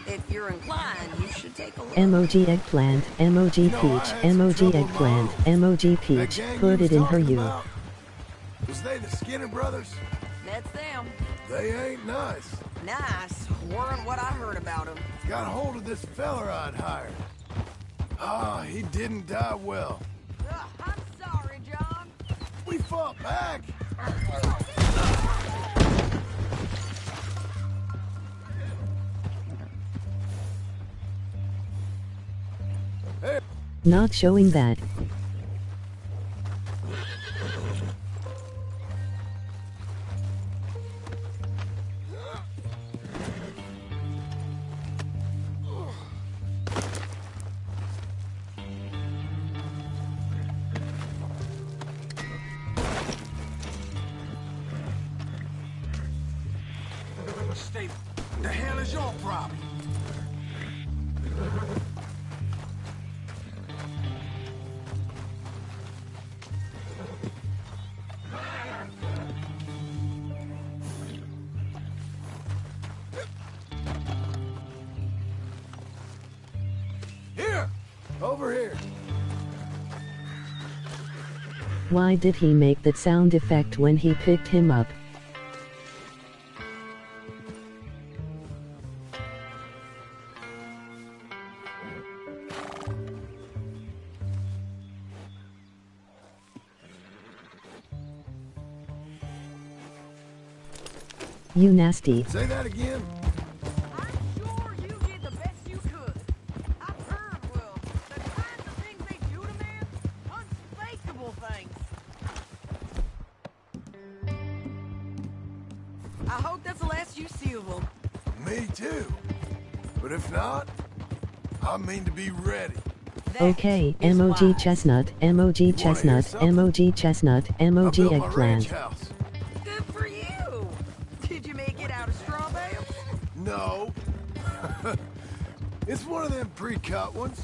S6: If you're inclined, you should take a look.
S16: Emoji eggplant, emoji peach, emoji eggplant, emoji peach, put it in her you.
S1: Was they the Skinner brothers?
S6: That's them.
S1: They ain't nice.
S6: Nice weren't what I heard about them.
S1: Got hold of this feller I'd hired. Ah, he didn't die well.
S6: I'm sorry, John.
S1: We fought back.
S16: Not showing that.
S3: Stay. The hell is your problem?
S1: Here! Over here.
S16: Why did he make that sound effect when he picked him up? You nasty.
S1: Say that again.
S6: I'm sure you did the best you could. I've heard, Will, the kinds of things they do to men, unspeakable things. I hope that's the last you see of them.
S1: Me too. But if not, I mean to be ready.
S16: Okay, emoji chestnut, emoji chestnut, emoji chestnut, emoji eggplant.
S6: Good for you. Did you make it out of straw bales?
S1: No. It's one of them pre-cut ones.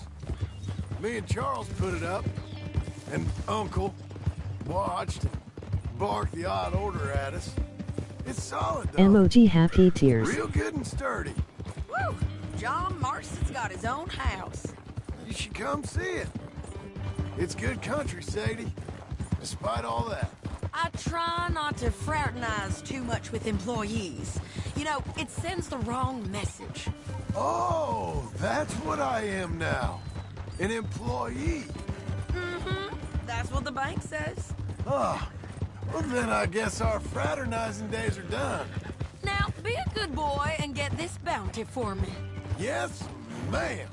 S1: Me and Charles put it up, and Uncle watched and barked the odd order at us. It's solid, though.
S16: Emoji happy tears.
S1: Real good and sturdy.
S6: Woo! John Marston's got his own house.
S1: You should come see it. It's good country, Sadie. Despite all that.
S6: I try not to fraternize too much with employees. You know, it sends the wrong message.
S1: Oh, that's what I am now. An employee.
S6: Mm-hmm. That's what the bank says.
S1: Oh, well then I guess our fraternizing days are done.
S6: Now, be a good boy and get this bounty for me.
S1: Yes, ma'am.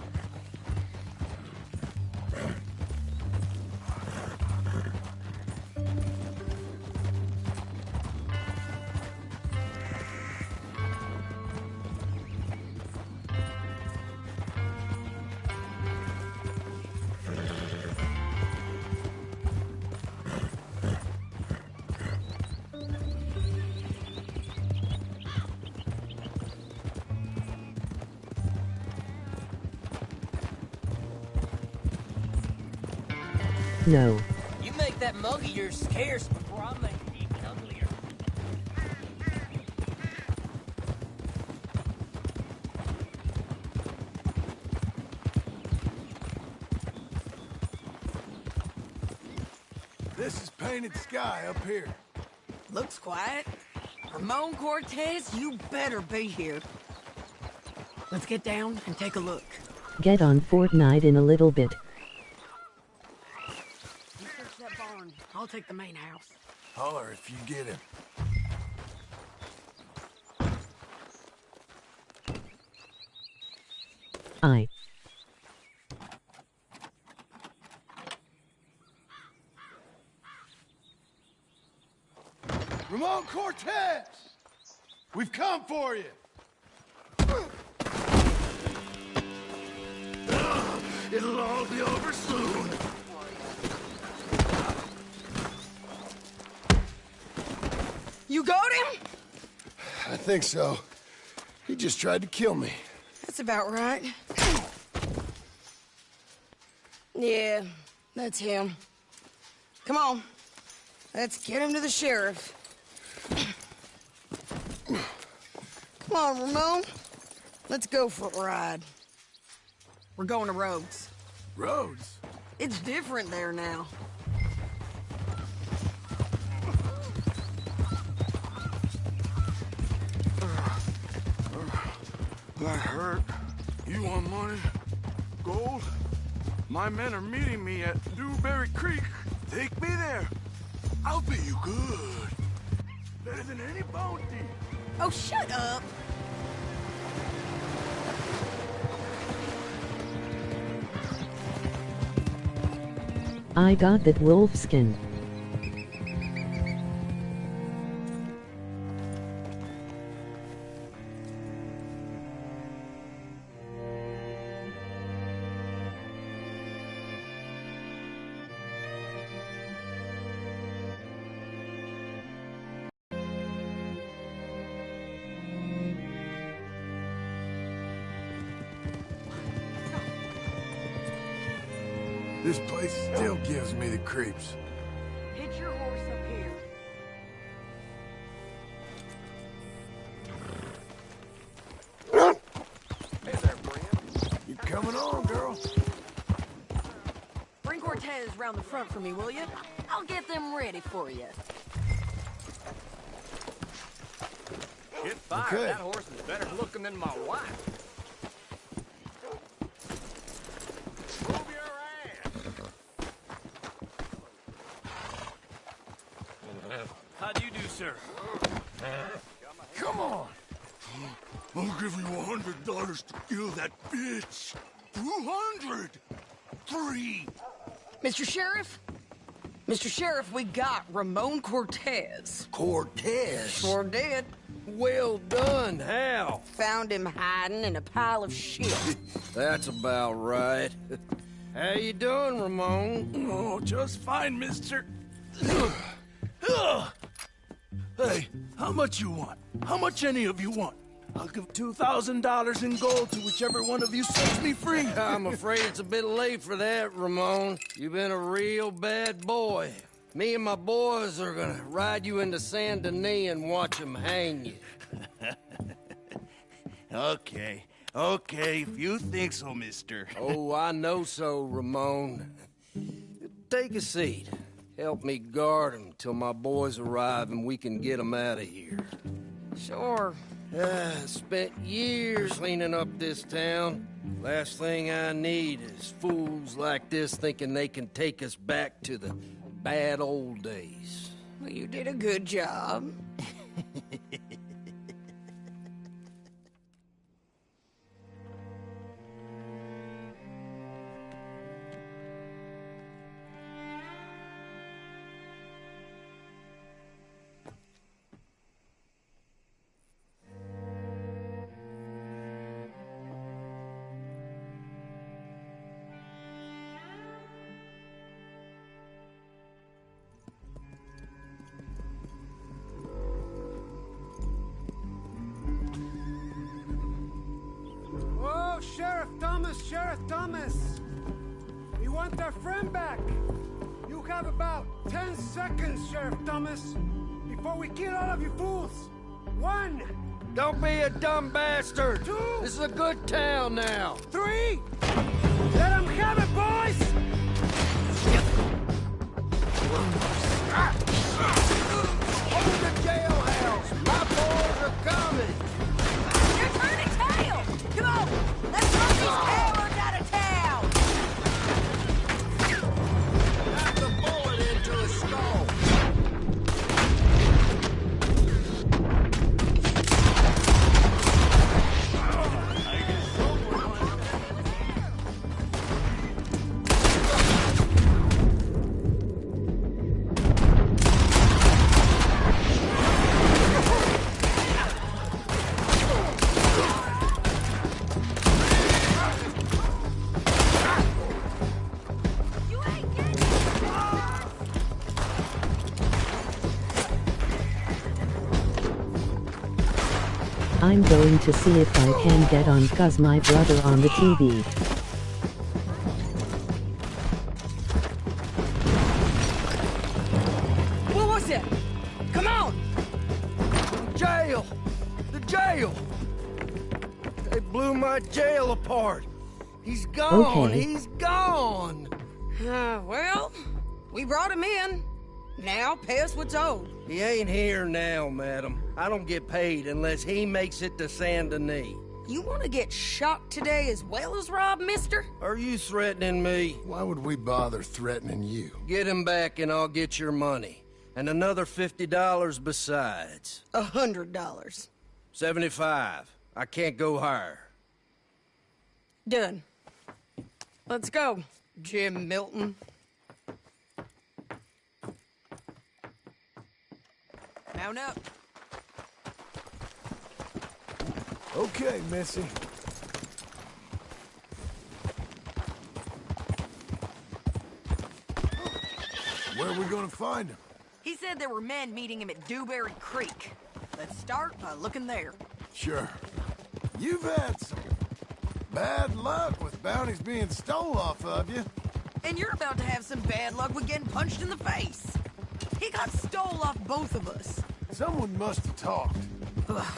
S16: No.
S18: You make that mug of yours scarce before I make it even uglier.
S1: This is Painted Sky up here.
S6: Looks quiet. Ramon Cortez, you better be here. Let's get down and take a look.
S16: Get on Fortnite in a little bit.
S6: You search that barn. I'll take the main house.
S1: Holler if you get him.
S16: I.
S1: Ramon Cortez! We've come for you! It'll all be over soon.
S6: You got him?
S1: I think so. He just tried to kill me.
S6: That's about right. Yeah, that's him. Come on. Let's get him to the sheriff. Come on, Ramon. Let's go for a ride. We're going to Rhodes.
S1: Rhodes?
S6: It's different there now.
S12: That hurt. You want money? Gold? My men are meeting me at Dewberry Creek. Take me there. I'll pay you good. Better than any bounty.
S6: Oh, shut up.
S16: I got that wolf skin.
S1: This place still gives me the creeps.
S6: Hitch your horse up here.
S1: Hey there, Brent. You coming on, girl?
S6: Bring Cortez round the front for me, will you? I'll get them ready for you.
S10: Get fired.
S1: Okay.
S10: That horse is better looking than my wife. Move your ass. How'd you do, sir?
S1: Come on.
S12: I'll give you $100 to kill that bitch. 200. 3.
S6: Mr. Sheriff? Mr. Sheriff, we got Ramon Cortez.
S2: Cortez?
S6: Sure did.
S2: Well done, Hal.
S6: Found him hiding in a pile of shit.
S2: That's about right. How you doing, Ramon?
S12: Oh, just fine, mister. Hey, how much you want? How much any of you want? I'll give $2,000 in gold to whichever one of you sets me free.
S2: I'm afraid it's a bit late for that, Ramon. You've been a real bad boy. Me and my boys are gonna ride you into Saint Denis and watch them hang you.
S12: Okay, if you think so, mister.
S2: Oh, I know so, Ramon. Take a seat. Help me guard them till my boys arrive and we can get them out of here.
S6: Sure.
S2: Spent years cleaning up this town. Last thing I need is fools like this thinking they can take us back to the bad old days.
S6: Well, you did a good job.
S4: Sheriff Thomas. We want our friend back. You have about 10 seconds, Sheriff Thomas, before we kill all of you fools. 1.
S3: Don't be a dumb bastard.
S4: 2.
S3: This is a good town now.
S4: 3. Let them have it, boys!
S3: Hold the jailhouse. My boys are coming.
S6: You're turning tail! Come on, let's run these cowards out of town!
S3: Knock the bullet into a skull.
S16: I'm going to see if I can get on cuz my brother on the TV.
S4: What was it? Come on!
S3: Jail! The jail! They blew my jail apart. He's gone.
S16: Okay.
S3: He's gone.
S6: Well, we brought him in. Now pay us what's owed.
S3: He ain't here now, madam. I don't get paid unless he makes it to Saint Denis.
S6: You want to get shot today as well as Rob, mister?
S3: Are you threatening me?
S1: Why would we bother threatening you?
S3: Get him back and I'll get your money. And another $50 besides.
S6: $100.
S3: 75. I can't go higher.
S6: Done. Let's go, Jim Milton. Mount up.
S1: Okay, Missy. Where are we gonna find him?
S6: He said there were men meeting him at Dewberry Creek. Let's start by looking there.
S1: Sure. You've had some bad luck with bounties being stole off of you.
S6: And you're about to have some bad luck with getting punched in the face. He got stole off both of us.
S1: Someone must have talked.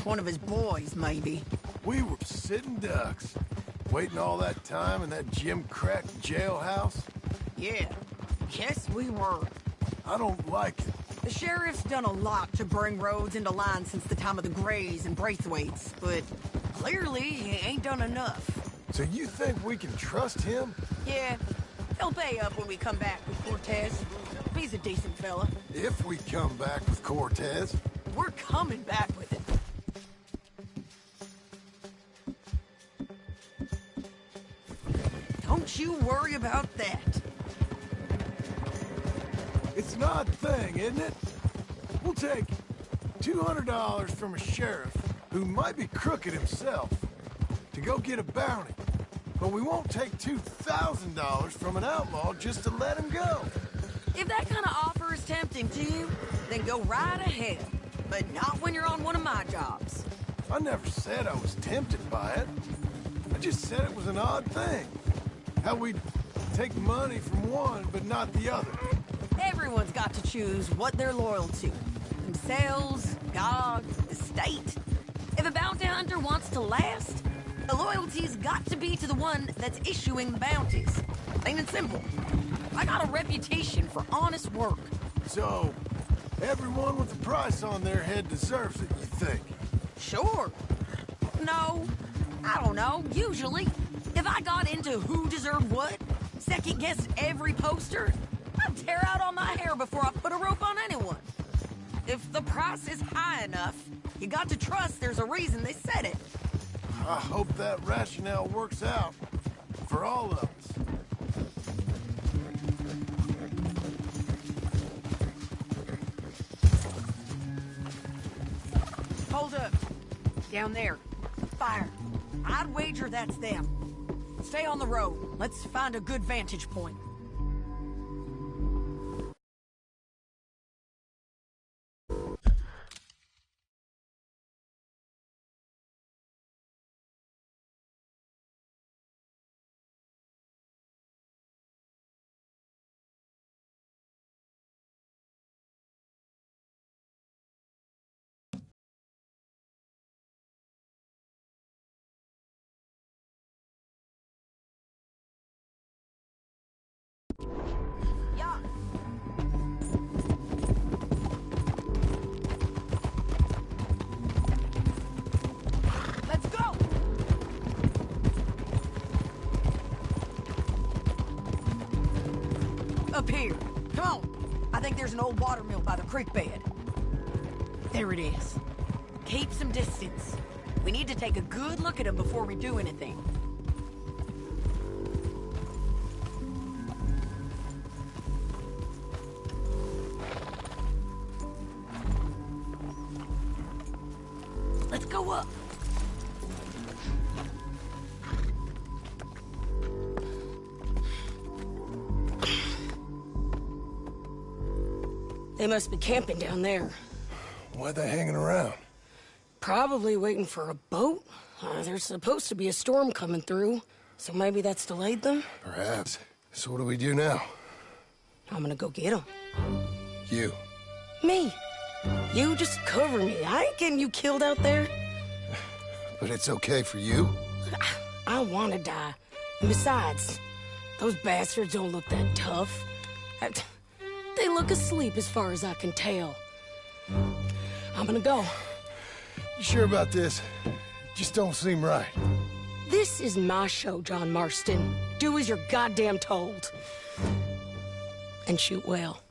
S6: One of his boys, maybe.
S1: We were sitting ducks, waiting all that time in that Jim Crack jailhouse.
S6: Yeah, yes we were.
S1: I don't like it.
S6: The sheriff's done a lot to bring roads into line since the time of the Grays and Braithwaites, but clearly he ain't done enough.
S1: So you think we can trust him?
S6: Yeah, he'll pay up when we come back with Cortez. He's a decent fella.
S1: If we come back with Cortez.
S6: We're coming back with him. Don't you worry about that.
S1: It's an odd thing, isn't it? We'll take $200 from a sheriff who might be crooked himself to go get a bounty, but we won't take $2,000 from an outlaw just to let him go.
S6: If that kind of offer is tempting to you, then go right ahead. But not when you're on one of my jobs.
S1: I never said I was tempted by it. I just said it was an odd thing. How we'd take money from one, but not the other.
S6: Everyone's got to choose what they're loyal to. Themselves, God, the state. If a bounty hunter wants to last, the loyalty's got to be to the one that's issuing the bounties. Plain and simple. I got a reputation for honest work.
S1: So, everyone with a price on their head deserves it, you think?
S6: Sure. No, I don't know, usually. If I got into who deserved what, second-guessed every poster, I'd tear out all my hair before I put a rope on anyone. If the price is high enough, you got to trust there's a reason they said it.
S1: I hope that rationale works out for all of us.
S6: Hold up. Down there. Fire. I'd wager that's them. Stay on the road. Let's find a good vantage point. Up here. Come on. I think there's an old water mill by the creek bed. There it is. Keep some distance. We need to take a good look at him before we do anything. Let's go up. They must be camping down there.
S1: Why are they hanging around?
S6: Probably waiting for a boat. There's supposed to be a storm coming through, so maybe that's delayed them?
S1: Perhaps. So what do we do now?
S6: I'm gonna go get them.
S1: You.
S6: Me. You just cover me. I ain't getting you killed out there.
S1: But it's okay for you?
S6: I don't want to die. And besides, those bastards don't look that tough. They look asleep as far as I can tell. I'm gonna go.
S1: You sure about this? Just don't seem right.
S6: This is my show, John Marston. Do as you're goddamn told. And shoot well.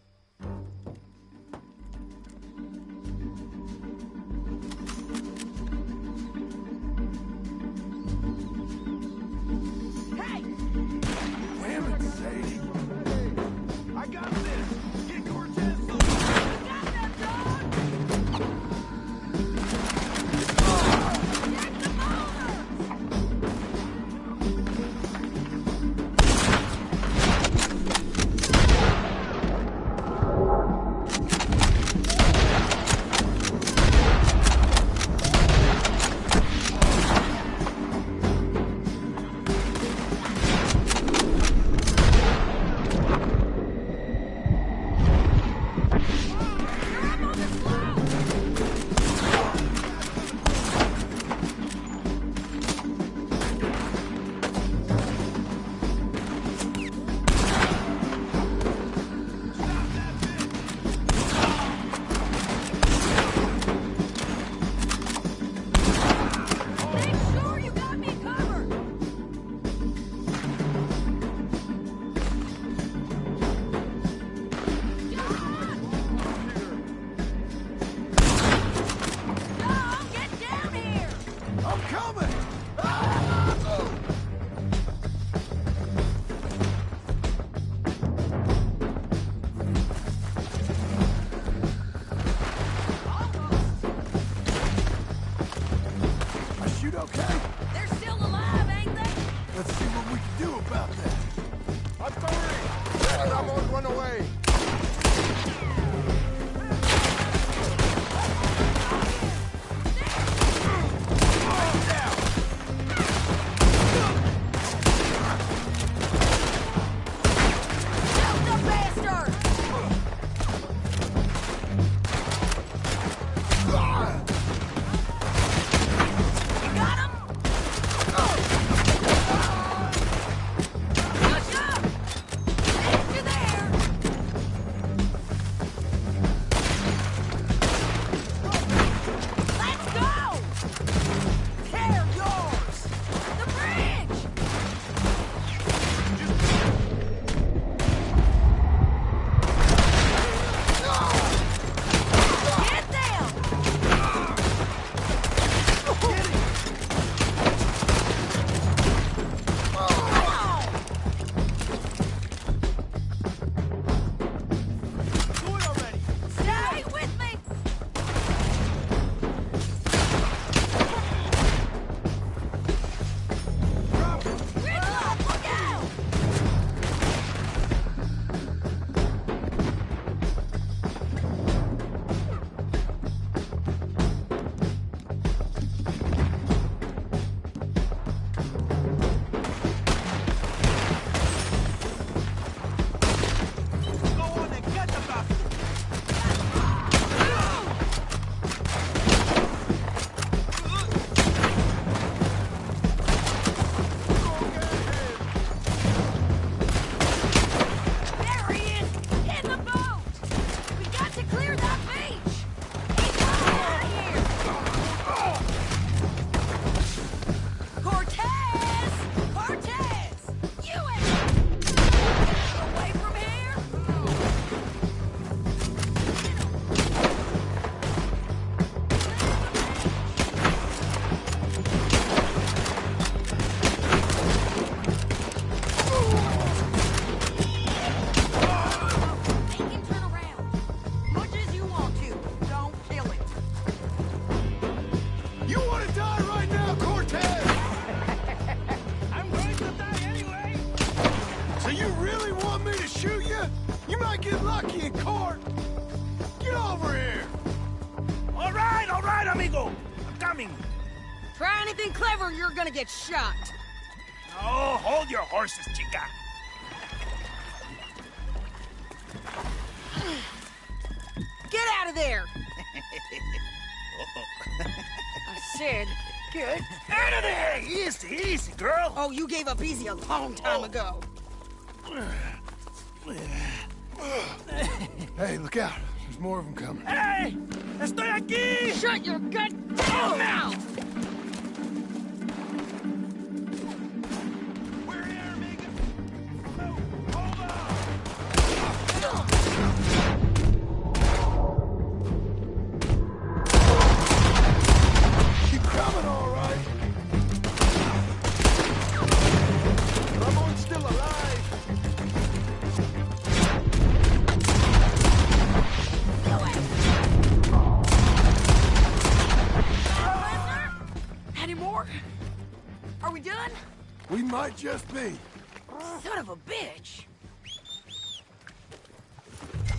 S1: might get lucky in court. Get over here.
S3: All right, amigo. I'm coming.
S6: Try anything clever, you're gonna get shot.
S3: Oh, hold your horses, chica.
S6: Get out of there! I said, get
S3: out of there! Easy, easy, girl.
S6: Oh, you gave up easy a long time ago.
S1: Hey, look out. There's more of them coming.
S3: Hey! Estoy aquí!
S6: Shut your goddamn mouth! Are we done?
S1: We might just be.
S6: Son of a bitch.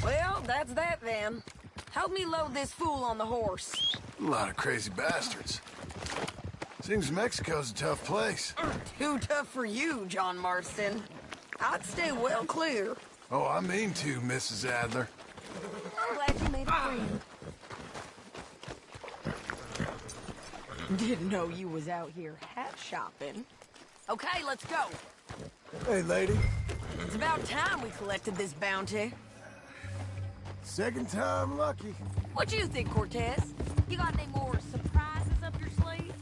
S6: Well, that's that then. Help me load this fool on the horse.
S1: A lot of crazy bastards. Seems Mexico's a tough place.
S6: Too tough for you, John Marston. I'd stay well clear.
S1: Oh, I mean to, Mrs. Adler.
S6: I'm glad you made a friend. Didn't know you was out here hat shopping. Okay, let's go.
S1: Hey, lady.
S6: It's about time we collected this bounty.
S1: Second time lucky.
S6: What you think, Cortez? You got any more surprises up your sleeve?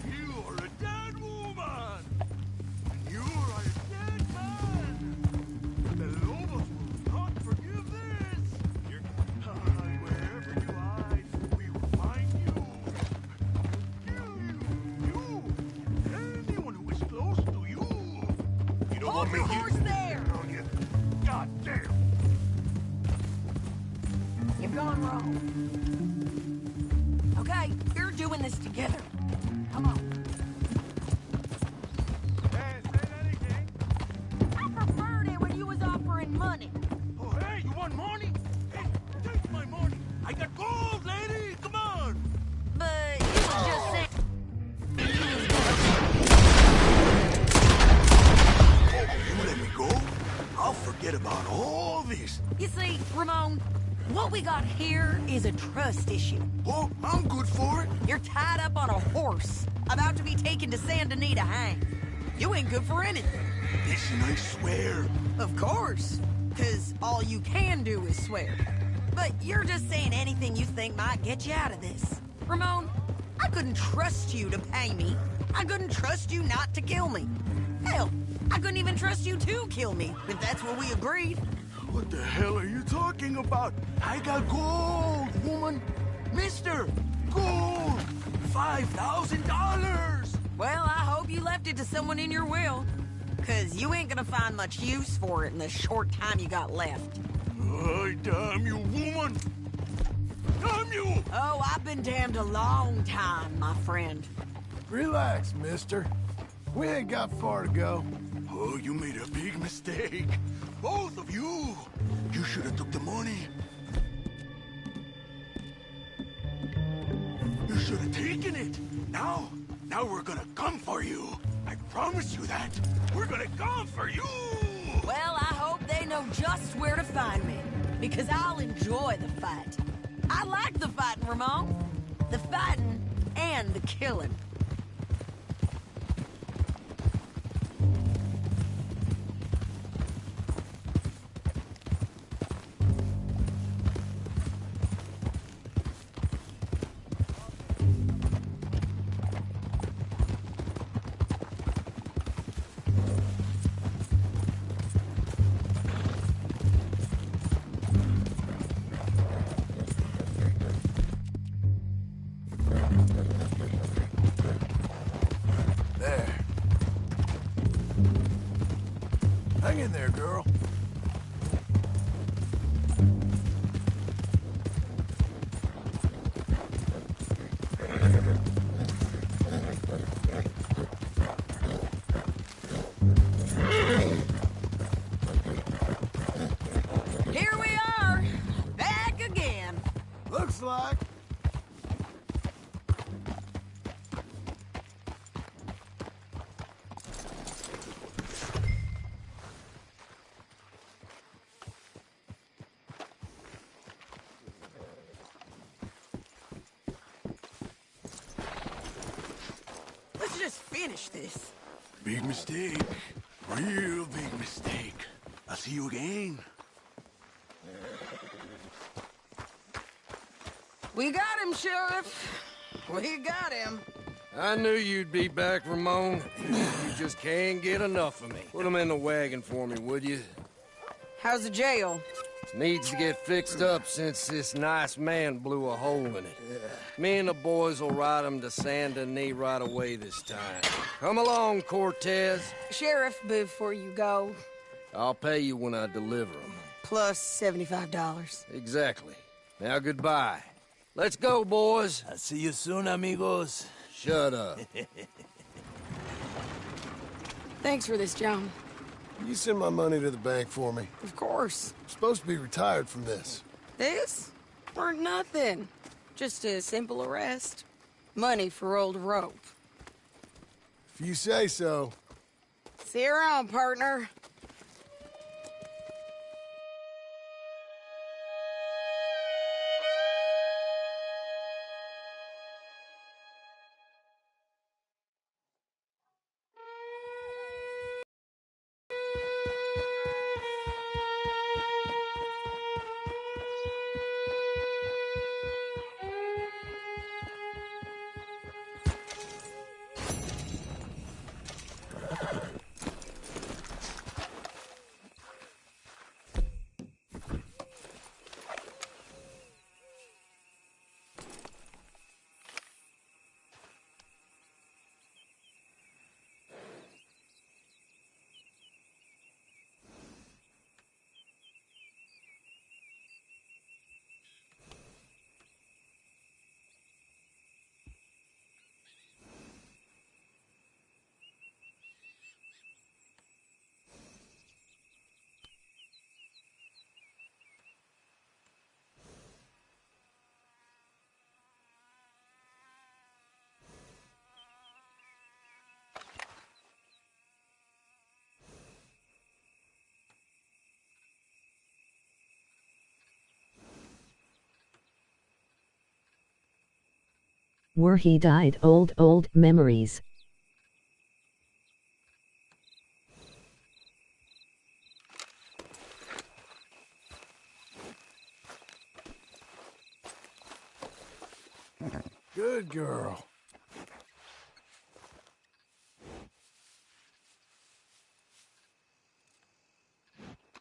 S12: You are a dead woman! You are a dead man! The Lobos will not forgive this! You're wherever you hide, we will find you. Kill you! Anyone who is close to you! You don't
S6: Hold
S12: want me
S6: your horse there!
S12: God damn!
S6: You've gone wrong. Okay, we're doing this together. Come on.
S12: Hey, say anything.
S6: I preferred it when you was offering money.
S12: Oh, hey, you want money? Hey, take my money. I got gold, lady. Come on.
S6: But you was just saying...
S12: You let me go? I'll forget about all this.
S6: You see, Ramon, what we got here is a trust issue.
S12: Oh, I'm good for it.
S6: You're tied up on a horse, about to be taken to Saint Denis to hang. You ain't good for anything.
S12: Listen, I swear.
S6: Of course, because all you can do is swear. But you're just saying anything you think might get you out of this. Ramon, I couldn't trust you to pay me. I couldn't trust you not to kill me. Hell, I couldn't even trust you to kill me, if that's what we agreed.
S12: What the hell are you talking about? I got gold, woman. Mister, gold. $5,000.
S6: Well, I hope you left it to someone in your will. Because you ain't gonna find much use for it in the short time you got left.
S12: Oh, damn you, woman. Damn you!
S6: Oh, I've been damned a long time, my friend.
S1: Relax, mister. We ain't got far to go.
S12: Oh, you made a big mistake. Both of you. You should have took the money. You should have taken it. Now we're gonna come for you. I promise you that. We're gonna come for you.
S6: Well, I hope they know just where to find me. Because I'll enjoy the fight. I like the fighting, Ramon. The fighting and the killing.
S1: There. Hang in there, girl. like?
S6: Let's just finish this.
S12: Big mistake. Real big mistake. I'll see you again.
S6: We got him, Sheriff. We got him.
S19: I knew you'd be back, Ramon. You just can't get enough of me. Put him in the wagon for me, would you?
S6: How's the jail?
S19: Needs to get fixed up since this nice man blew a hole in it. Me and the boys will ride him to Saint Denis right away this time. Come along, Cortez.
S6: Sheriff, before you go,
S19: I'll pay you when I deliver him.
S6: plus $75.
S19: Exactly. Now goodbye. Let's go, boys.
S3: I'll see you soon, amigos.
S19: Shut up.
S6: Thanks for this, John.
S1: You send my money to the bank for me.
S6: Of course.
S1: I'm supposed to be retired from this.
S6: This? For nothing. Just a simple arrest. Money for old rope.
S1: If you say so.
S6: See you around, partner.
S16: Where he died, old memories.
S1: Good girl.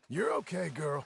S1: You're okay, girl.